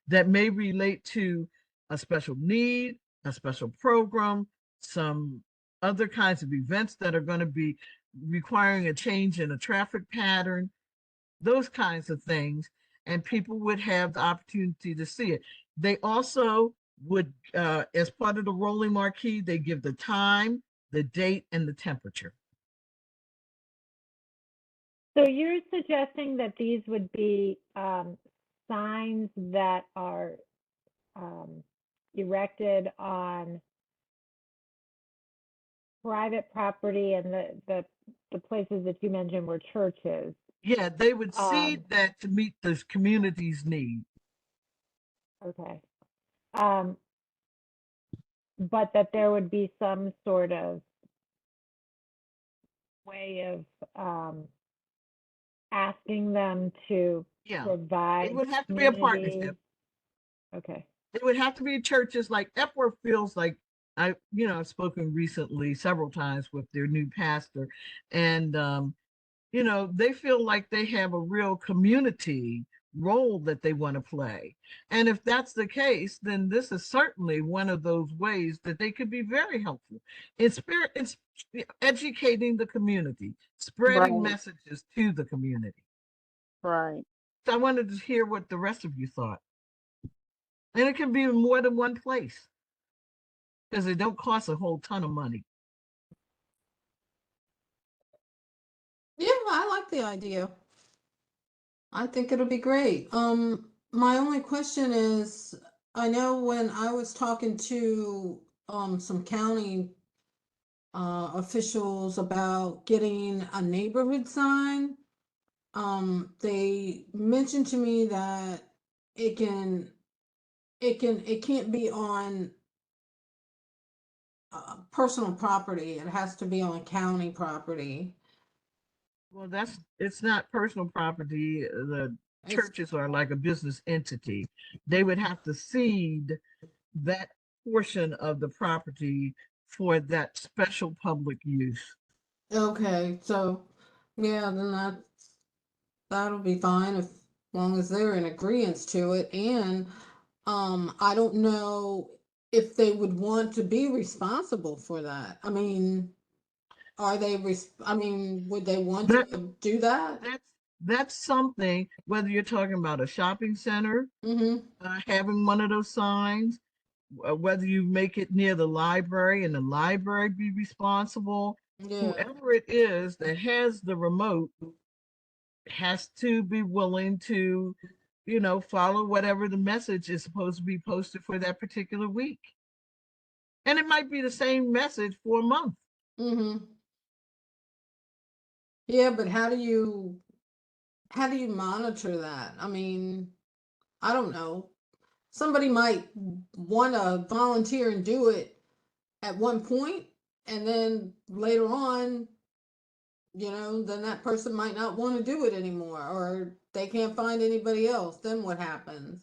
that may relate to a special need, a special program, some other kinds of events that are going to be requiring a change in a traffic pattern, those kinds of things, and people would have the opportunity to see it. They also would, as part of the rolling marquee, they give the time, the date, and the temperature. So you're suggesting that these would be signs that are erected on private property, and the places that you mentioned were churches. Yeah, they would see Um, that to meet the community's need. Okay. But that there would be some sort of way of asking them to Yeah, provide it would have to be a community. partnership. Okay. It would have to be churches. Like Epworth feels like, I've spoken recently several times with their new pastor, and they feel like they have a real community role that they want to play. And if that's the case, then this is certainly one of those ways that they could be very helpful in spirit, it's educating the community, spreading Right. messages to the community. Right. So I wanted to hear what the rest of you thought. And it can be in more than one place because they don't cost a whole ton of money. Yeah, I like the idea. I think it'll be great. My only question is, I know when I was talking to some county officials about getting a neighborhood sign, they mentioned to me that it can it can't be on personal property. It has to be on county property. Well, it's not personal property. The It's churches are like a business entity. They would have to cede that portion of the property for that special public use. okay. So yeah, then that'll be fine, if long as they're in agreement to it. And I don't know if they would want to be responsible for that. I mean, are they I mean, would they want That to do that? that's something, whether you're talking about a shopping center, Mm-hmm. having one of those signs, whether you make it near the library and the library be responsible, Yeah. whoever it is that has the remote has to be willing to, follow whatever the message is supposed to be posted for that particular week. And it might be the same message for a month. Mm-hmm. Yeah, but how do you monitor that? I mean, I don't know. Somebody might want to volunteer and do it at one point, and then later on, then that person might not want to do it anymore, or they can't find anybody else. Then what happens?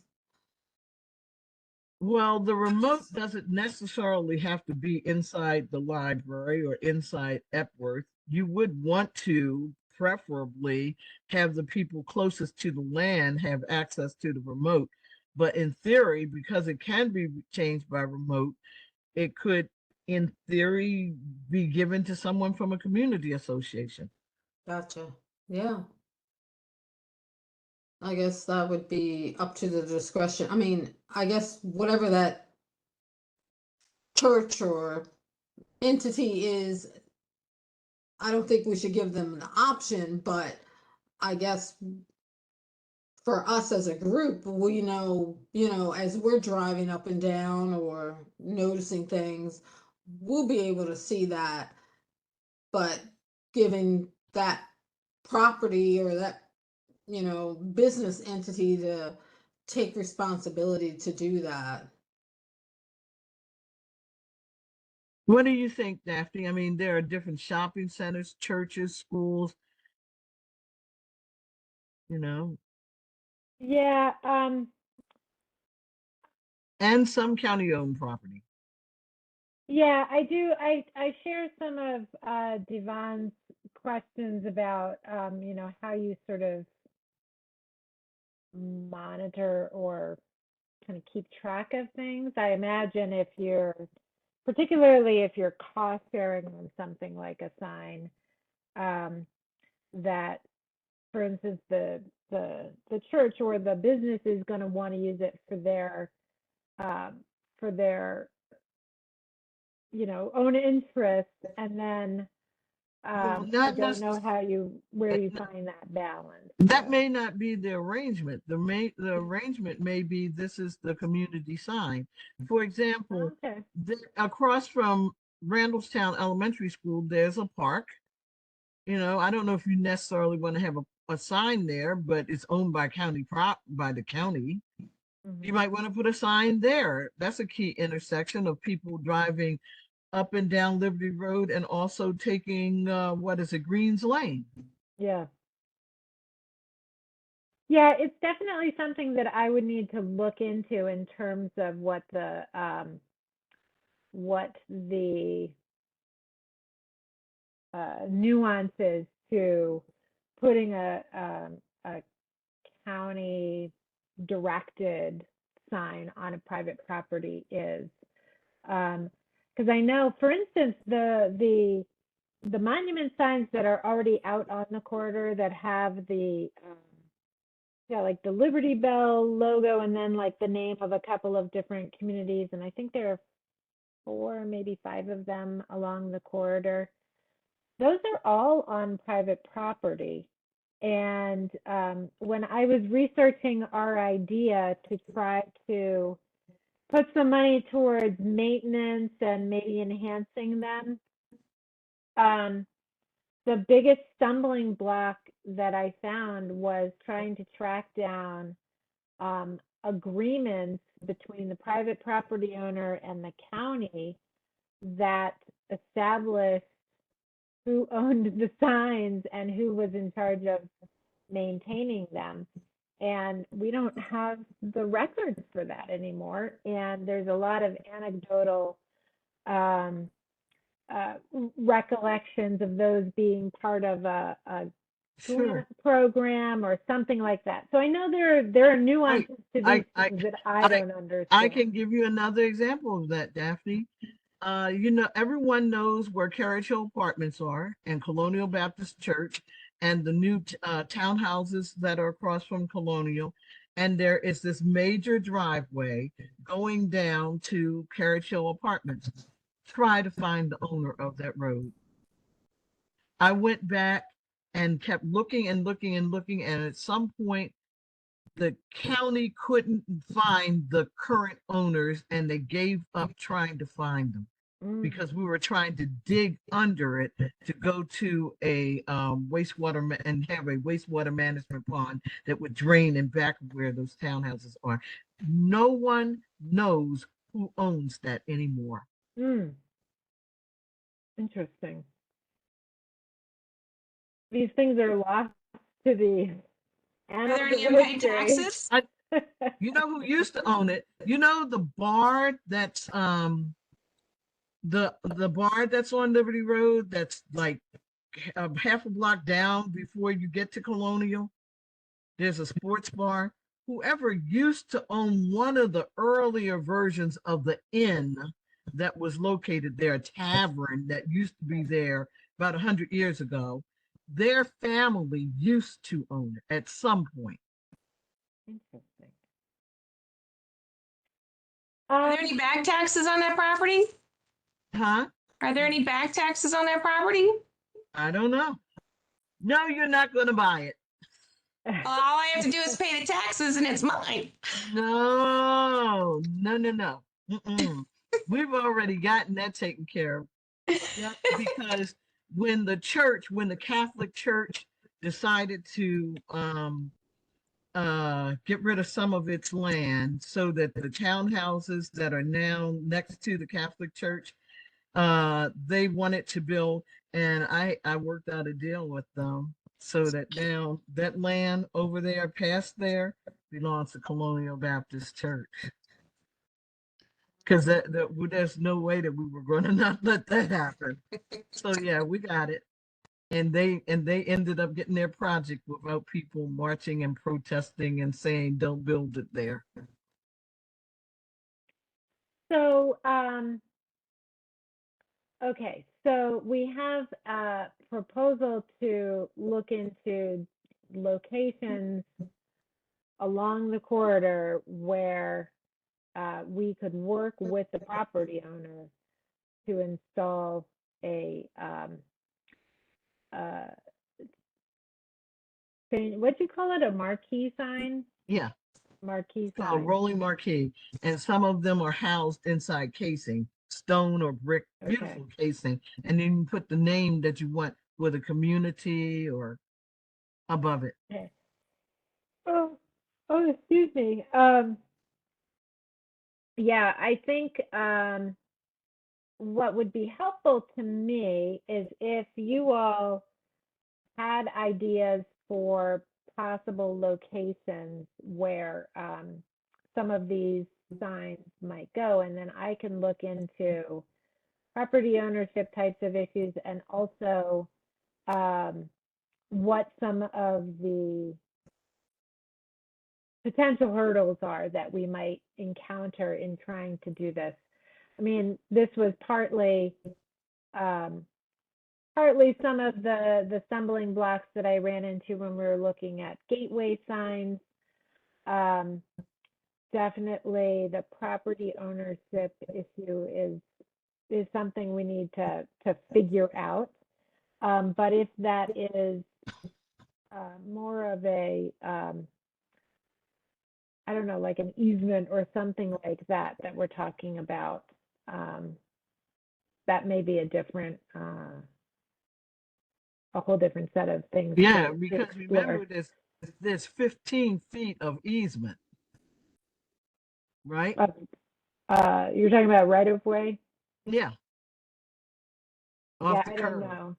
Well, the remote doesn't necessarily have to be inside the library or inside Epworth. You would want to preferably have the people closest to the land have access to the remote. But in theory, because it can be changed by remote, it could, in theory, be given to someone from a community association. Gotcha. Yeah. I guess that would be up to the discretion. I mean, I guess whatever that church or entity is, I don't think we should give them an option, but I guess for us as a group, we know, as we're driving up and down or noticing things, we'll be able to see that. But giving that property or that, business entity to take responsibility to do that. What do you think, Daphne? I mean, there are different shopping centers, churches, schools, you know, Yeah, and some county owned property. Yeah, I do. I share some of Devon's questions about how you sort of monitor or kind of keep track of things. I imagine if you're, particularly if you're cost sharing on something like a sign, that, for instance, the church or the business is going to want to use it um, for their own interest, and then Well, I not don't know necessarily. where you find that balance. That may not be the arrangement. The arrangement may be this is the community sign. For example, Okay. across from Randallstown Elementary School, there's a park. I don't know if you necessarily want to have a sign there, but it's owned by by the county. You Mhm. might want to put a sign there. That's a key intersection of people driving up and down Liberty Road and also taking what is it, Greens Lane. Yeah. Yeah, it's definitely something that I would need to look into in terms of what the nuances to putting a county directed sign on a private property is. Because I know, for instance, the monument signs that are already out on the corridor that have like the Liberty Bell logo and then like the name of a couple of different communities, and I think there are 4, maybe 5 of them along the corridor. Those are all on private property. And when I was researching our idea to try to put some money towards maintenance and maybe enhancing them, um, the biggest stumbling block that I found was trying to track down agreements between the private property owner and the county that established who owned the signs and who was in charge of maintaining them. And we don't have the records for that anymore. And there's a lot of anecdotal um, uh, recollections of those being part of a Sure. grant program or something like that. So I know there are Right. nuances to I these I things that I I don't I understand. can give you another example of that, Daphne. Everyone knows where Carriage Hill Apartments are and Colonial Baptist Church and the new townhouses that are across from Colonial. And there is this major driveway going down to Carriage Hill Apartments. Try to find the owner of that road. I went back and kept looking and looking and looking, and at some point, the county couldn't find the current owners and they gave up trying to find them Mm, because we were trying to dig under it to go to a wastewater and have a wastewater management pond that would drain in back of where those townhouses are. No one knows who owns that anymore. mm, interesting. These things are lost to the Are there annals any of unpaid history. taxes? You know who used to own it? The bar that's the bar that's on Liberty Road that's like half a block down before you get to Colonial. There's a sports bar. Whoever used to own one of the earlier versions of the inn that was located there, a tavern that used to be there about 100 years ago, their family used to own it at some point. Interesting. Are there any back taxes on that property? Huh? Are there any back taxes on that property? I don't know. No, you're not going to buy it. Well, all I have to do is pay the taxes and it's mine. No, no, no, no. Mm-mm. We've already gotten that taken care of. Yeah, because when the Catholic Church decided to get rid of some of its land so that the townhouses that are now next to the Catholic Church, they wanted to build, and I worked out a deal with them so that now that land over there past there belongs to Colonial Baptist Church. Because there's no way that we were going to not let that happen. So yeah, we got it. And they ended up getting their project without people marching and protesting and saying, don't build it there. So, okay, so we have a proposal to look into locations along the corridor where we could work with the property owner to install a what'd you call it? A marquee sign? Yeah, Marquee it's called a sign. rolling marquee. And some of them are housed inside casing, stone or brick, beautiful casing. And then you put the name that you want for the community or above it. Okay. Oh, excuse me. Yeah, I think what would be helpful to me is if you all had ideas for possible locations where some of these signs might go, and then I can look into property ownership types of issues and also what some of the potential hurdles are that we might encounter in trying to do this. I mean, this was partly some of the stumbling blocks that I ran into when we were looking at gateway signs. Definitely the property ownership issue is something we need to figure out. But if that is more of a I don't know, like an easement or something like that we're talking about, that may be a different, a whole different set of things. Yeah, to because explore. remember there's 15 feet of easement, right? You're talking about right of way? Yeah. Yeah, Off the I don't curb. know.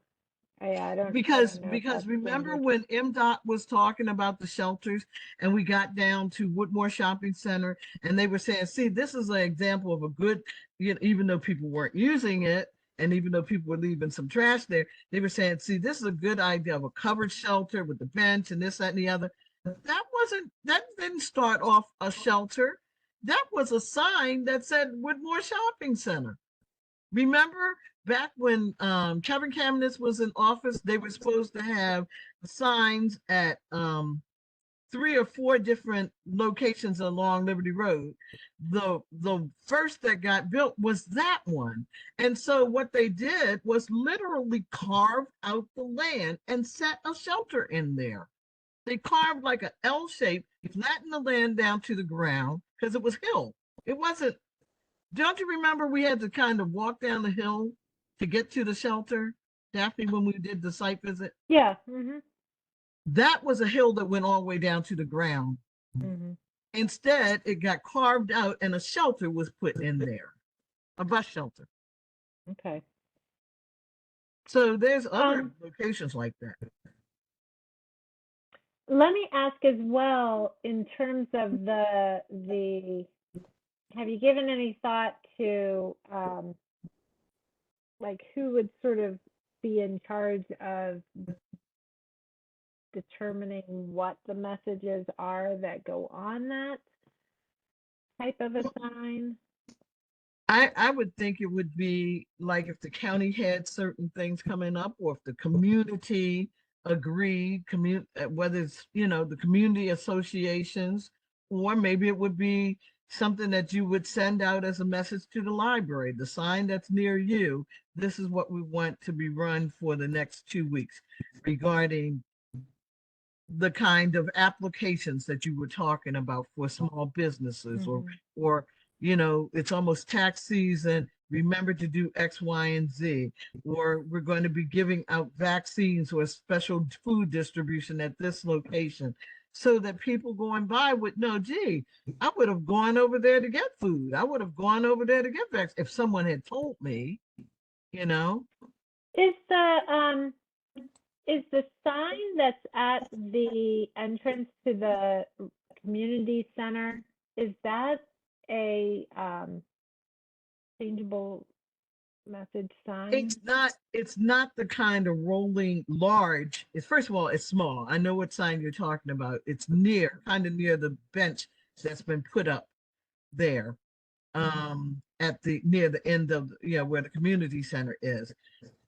I don't Because know if that's remember standard. when MDOT was talking about the shelters and we got down to Woodmore Shopping Center and they were saying, see, this is an example of a good, even though people weren't using it and even though people were leaving some trash there, they were saying, see, this is a good idea of a covered shelter with the bench and this, that, and the other. That didn't start off a shelter. That was a sign that said Woodmore Shopping Center. Remember back when Kevin Kamenetz was in office, they were supposed to have signs at 3 or 4 different locations along Liberty Road. The first that got built was that one. And so what they did was literally carve out the land and set a shelter in there. They carved like an L shape, flattened the land down to the ground because it was hill. It wasn't. Don't you remember we had to kind of walk down the hill to get to the shelter, Daphne, when we did the site visit? Yeah. Mm-hmm. That was a hill that went all the way down to the ground. Mm-hmm. Instead, it got carved out and a shelter was put in there, a bus shelter. Okay. So there's other locations like that. Let me ask as well, in terms of have you given any thought to like who would sort of be in charge of determining what the messages are that go on that type of a sign? I would think it would be like if the county had certain things coming up, or if the community agreed, whether it's, the community associations, or maybe it would be something that you would send out as a message to the library, the sign that's near you. This is what we want to be run for the next 2 weeks regarding the kind of applications that you were talking about for small businesses, or it's almost tax season, remember to do X, Y, and Z, or we're going to be giving out vaccines or special food distribution at this location, so that people going by would know, gee, I would have gone over there to get food. I would have gone over there to get vaccines if someone had told me. Is the sign that's at the entrance to the community center, is that a changeable message sign? It's not the kind of rolling large. It's first of all, it's small. I know what sign you're talking about. It's kind of near the bench that's been put up there. At the near the end of where the community center is.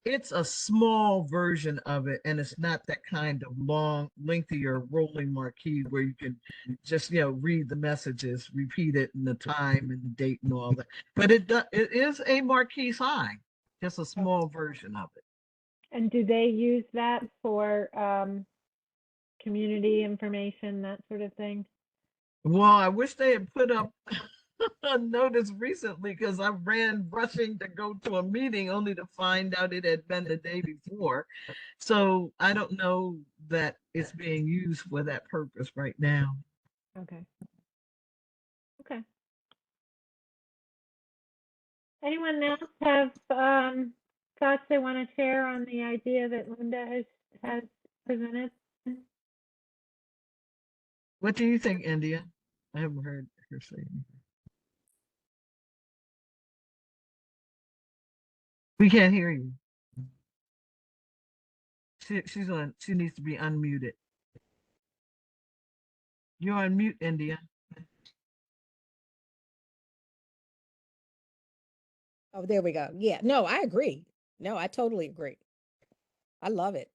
It's a small version of it, and it's not that kind of long, lengthier rolling marquee where you can just read the messages, repeat it, and the time and the date and all that. But it is a marquee sign, just a small version of it. And do they use that for community information, that sort of thing? Well, I wish they had put up a notice recently because I ran rushing to go to a meeting only to find out it had been the day before. So I don't know that it's being used for that purpose right now. Okay. Okay. Anyone else have thoughts they want to share on the idea that Linda has presented? What do you think, India? I haven't heard her say anything. We can't hear you. She's on. She needs to be unmuted. You're on mute, India. Oh, there we go. Yeah, no, I agree. No, I totally agree. I love it.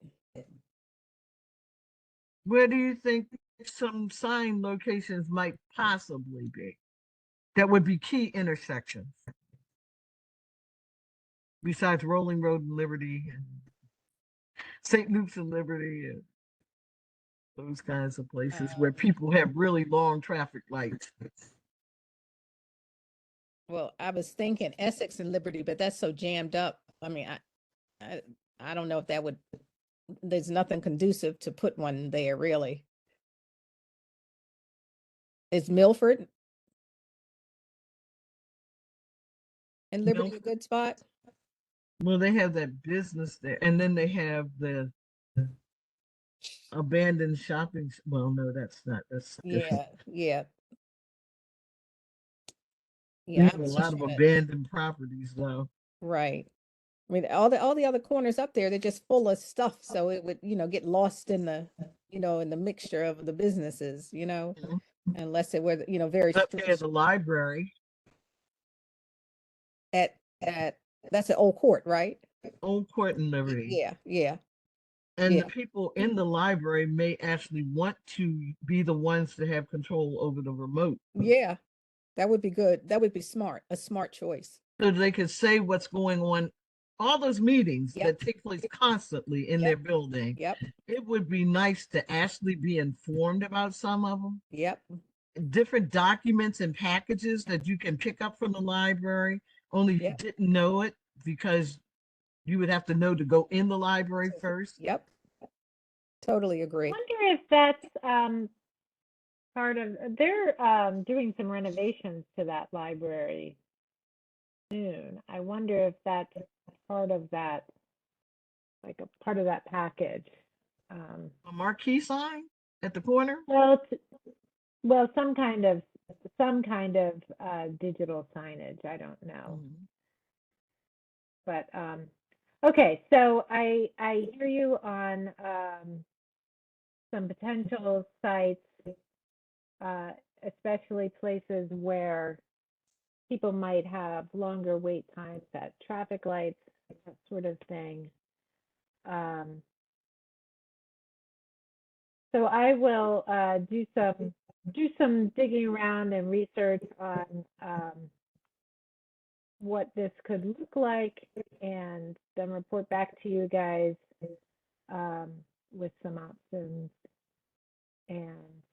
Where do you think some sign locations might possibly be that would be key intersections besides Rolling Road and Liberty and St. Luke's and Liberty and those kinds of places where people have really long traffic lights? Well, I was thinking Essex and Liberty, but that's so jammed up. I mean, I don't know if that would, there's nothing conducive to put one there, really. Is Milford and Liberty a good spot? Well, they have that business there, and then they have the abandoned shopping. Well, no, that's not. That's different. Yeah. We Yeah, have I'm a just lot of trying to- abandoned properties, though. right. I mean, all the other corners up there, they're just full of stuff. So it would, get lost in the, in the mixture of the businesses, Mhm. unless it were, very Up there at the library, at that's an old court, right? Old Court and Liberty. Yeah. And Yeah. the people in the library may actually want to be the ones to have control over the remote. Yeah. That would be good. That would be smart. A smart choice. So they could say what's going on, all those meetings Yep. that take place constantly in their building. Yep. It would be nice to actually be informed about some of them. Yep. Different documents and packages that you can pick up from the library, only you Yep. didn't know it because you would have to know to go in the library first. Yep. Totally I agree. wonder if that's part of, they're doing some renovations to that library soon. I wonder if that's part of that, like a part of that package. A marquee sign at the corner. Well, some kind of digital signage. I don't know. But okay, so I hear you on some potential sites, especially places where people might have longer wait times at traffic lights, that sort of thing. So I will do some digging around and research on what this could look like, and then report back to you guys with some options, and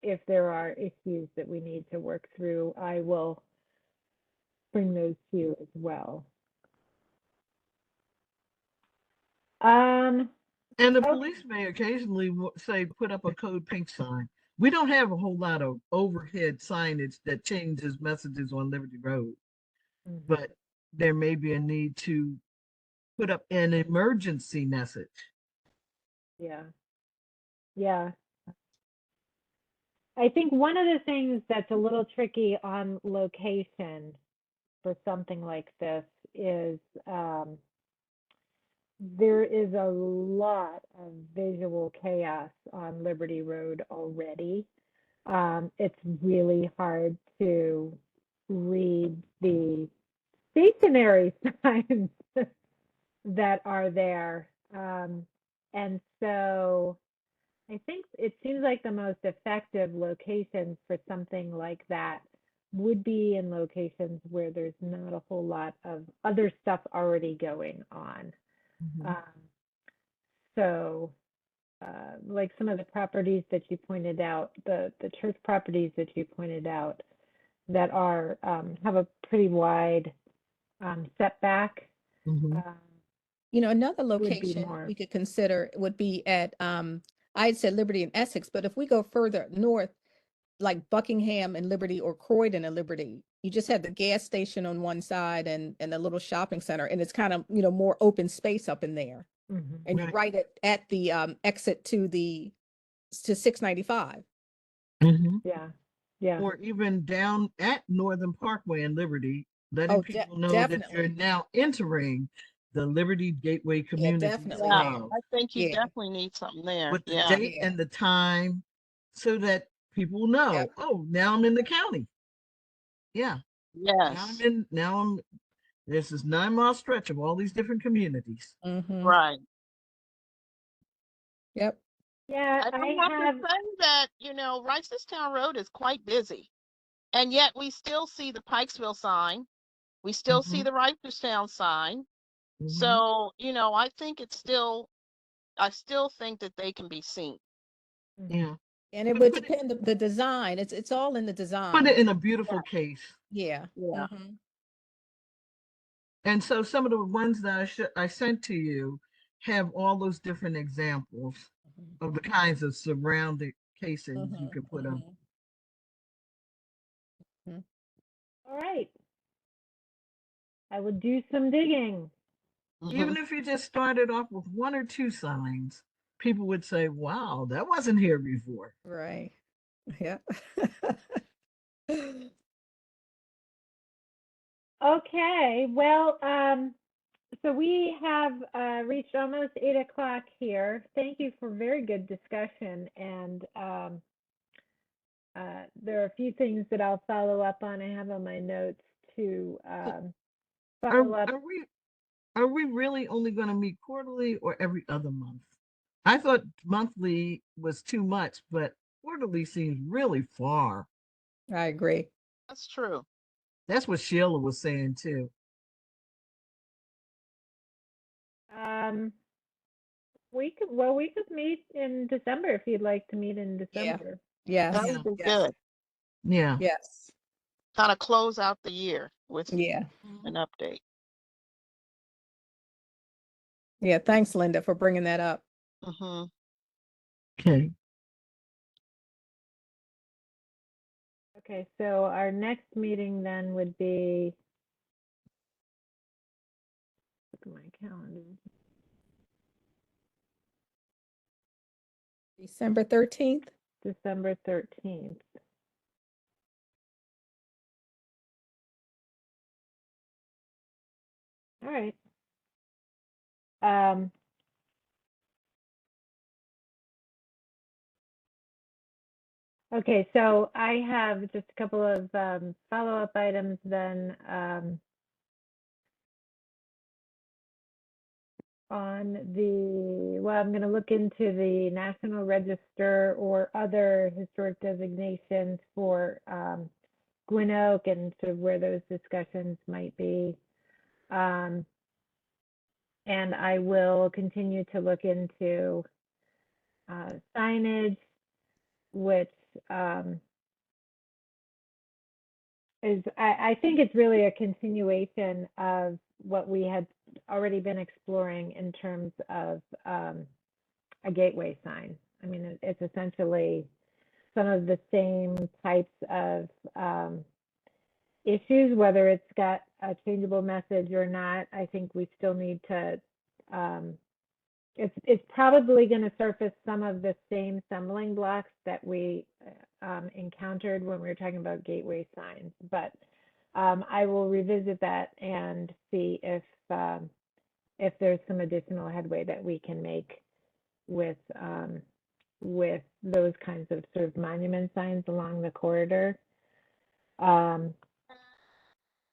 if there are issues that we need to work through, I will bring those to you as well. And the police may occasionally say, put up a code pink sign. We don't have a whole lot of overhead signage that changes messages on Liberty Road, but there may be a need to put up an emergency message. Yeah. I think one of the things that's a little tricky on location for something like this is there is a lot of visual chaos on Liberty Road already. It's really hard to read the stationary signs that are there. And so I think it seems like the most effective locations for something like that would be in locations where there's not a whole lot of other stuff already going on. Mhm. So like some of the properties that you pointed out, the church properties that you pointed out that are have a pretty wide setback. Mhm. You know, another Would be location more. we could consider would be at, I had said Liberty and Essex, but if we go further north, like Buckingham and Liberty or Croydon and Liberty, you just have the gas station on one side and a little shopping center, and it's kind of, you know, more open space up in there. Mhm. And you're Right. right at the exit to 695. Mhm. Yeah, yeah. Or even down at Northern Parkway and Liberty, letting Oh, people know that you're definitely. now entering the Liberty Gateway Yeah, Communities definitely Yeah, there. Hub I think you Yeah, definitely need something there. with the Yeah. date yeah. and the time so that people Yep. know, oh, now I'm in the county. Yeah. Yes. Now I'm, there's this 9 mile stretch of all these different communities. Mm-hmm. Right. Yep. Yeah, And I I have to have, say that, you know, Ricestown Road is quite busy. And yet we still see the Pikesville sign. We still see Mhm. the Ricestown sign. Mhm. So, you know, I still think that they can be seen. Yeah. And it But would put it, depend the design. It's all in the put design. it in a Yeah. beautiful case. Yeah. Yeah. Mm-hmm. And so some of the ones that I sent to you have all those different examples of the kinds of surrounding casings you Mm-hmm. can put them. Mm-hmm. all right. I will do some digging. Even Mhm. if you just started off with 1 or 2 signs, people would say, wow, that wasn't here before. Right. Yeah. Okay, well, so we have reached almost 8 o'clock here. Thank you for very good discussion. And there are a few things that I'll follow up on. I have on my notes to Are, follow up. are we are we really only going to meet quarterly or every other month? I thought monthly was too much, but quarterly seems really far. I agree. That's true. That's what Sheila was saying too. Um, we could meet in December if you'd like to meet in Yeah. December. Yes. That Yeah. would be Yes. good. Yeah. Yes. Kind of close out the year with Yeah. an update. Yeah. Thanks, Linda, for bringing that up. Hmm. Okay. Okay, so our next meeting then would be, look at my calendar. December 13th. December 13th. All right. Okay, so I have just a couple of follow-up items then on the, well, I'm going to look into the National Register or other historic designations for Gwyn Oak and sort of where those discussions might be. And I will continue to look into signage, which is, I think it's really a continuation of what we had already been exploring in terms of a gateway sign. I mean, it's essentially some of the same types of issues, whether it's got a changeable message or not. I think we still need to, it's probably going to surface some of the same stumbling blocks that we encountered when we were talking about gateway signs, but I will revisit that and see if there's some additional headway that we can make with those kinds of sort of monument signs along the corridor. And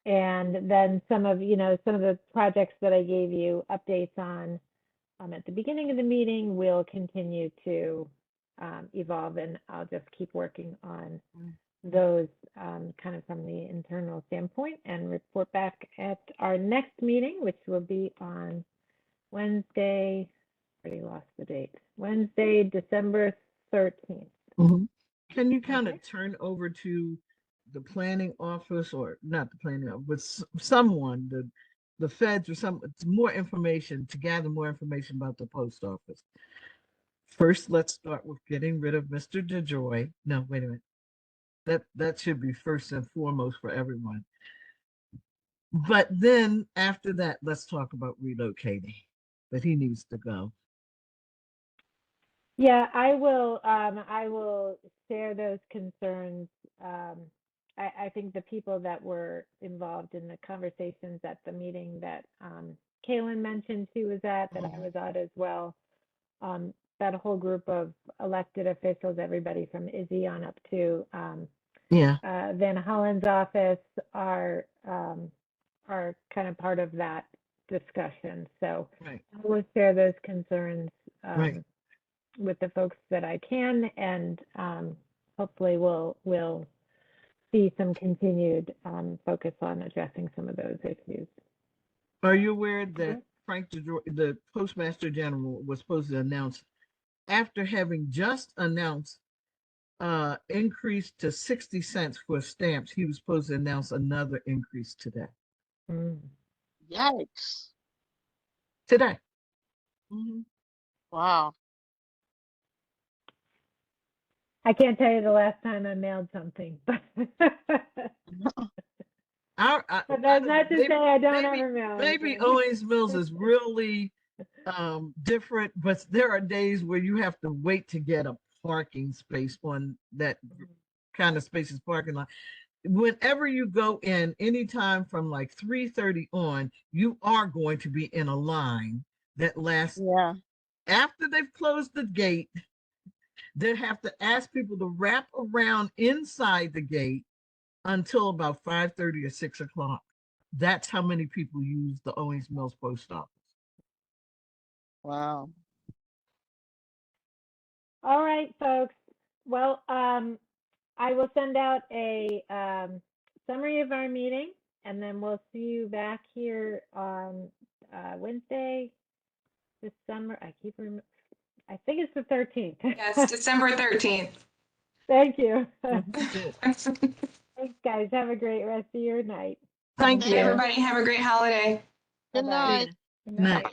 then some of the projects that I gave you updates on at the beginning of the meeting will continue to evolve, and I'll just keep working on those kind of from the internal standpoint and report back at our next meeting, which will be on Wednesday. Already lost the date. Wednesday, December 13th. Can you kind of turn over to the planning office, or not the planning office, but someone, the feds or some more information, to gather more information about the post office? First, let's start with getting rid of Mr. DeJoy. No, wait a minute. That should be first and foremost for everyone. But then after that, let's talk about relocating, that he needs to go. Yeah, I will share those concerns. I think the people that were involved in the conversations at the meeting that Kaylin mentioned she was at, that I was at as well, that whole group of elected officials, everybody from Izzy on up to Van Hollen's office are kind of part of that discussion. So I will share those concerns with the folks that I can, and hopefully we'll see some continued focus on addressing some of those issues. Are you aware that Frank DeJoy, the Postmaster General, was supposed to announce, after having just announced increase to 60 cents for stamps, he was supposed to announce another increase today? Yikes. Today. Wow. I can't tell you the last time I mailed something, but but that's not to say I don't ever mail. Maybe Owings Mills is really different, but there are days where you have to wait to get a parking space on that kind of spaces parking lot. Whenever you go in, anytime from like 3:30 on, you are going to be in a line that lasts. After they've closed the gate, they have to ask people to wrap around inside the gate until about 5:30 or 6 o'clock. That's how many people use the Owings Mills post office. Wow. All right, folks. Well, I will send out a summary of our meeting, and then we'll see you back here on Wednesday, December. I think it's the 13th. Yes, December 13th. Thank you. Thanks, Thanks, guys. Have a great rest of your night. Thank you. everybody. Have a great holiday. Good Bye-bye. night. Good Night.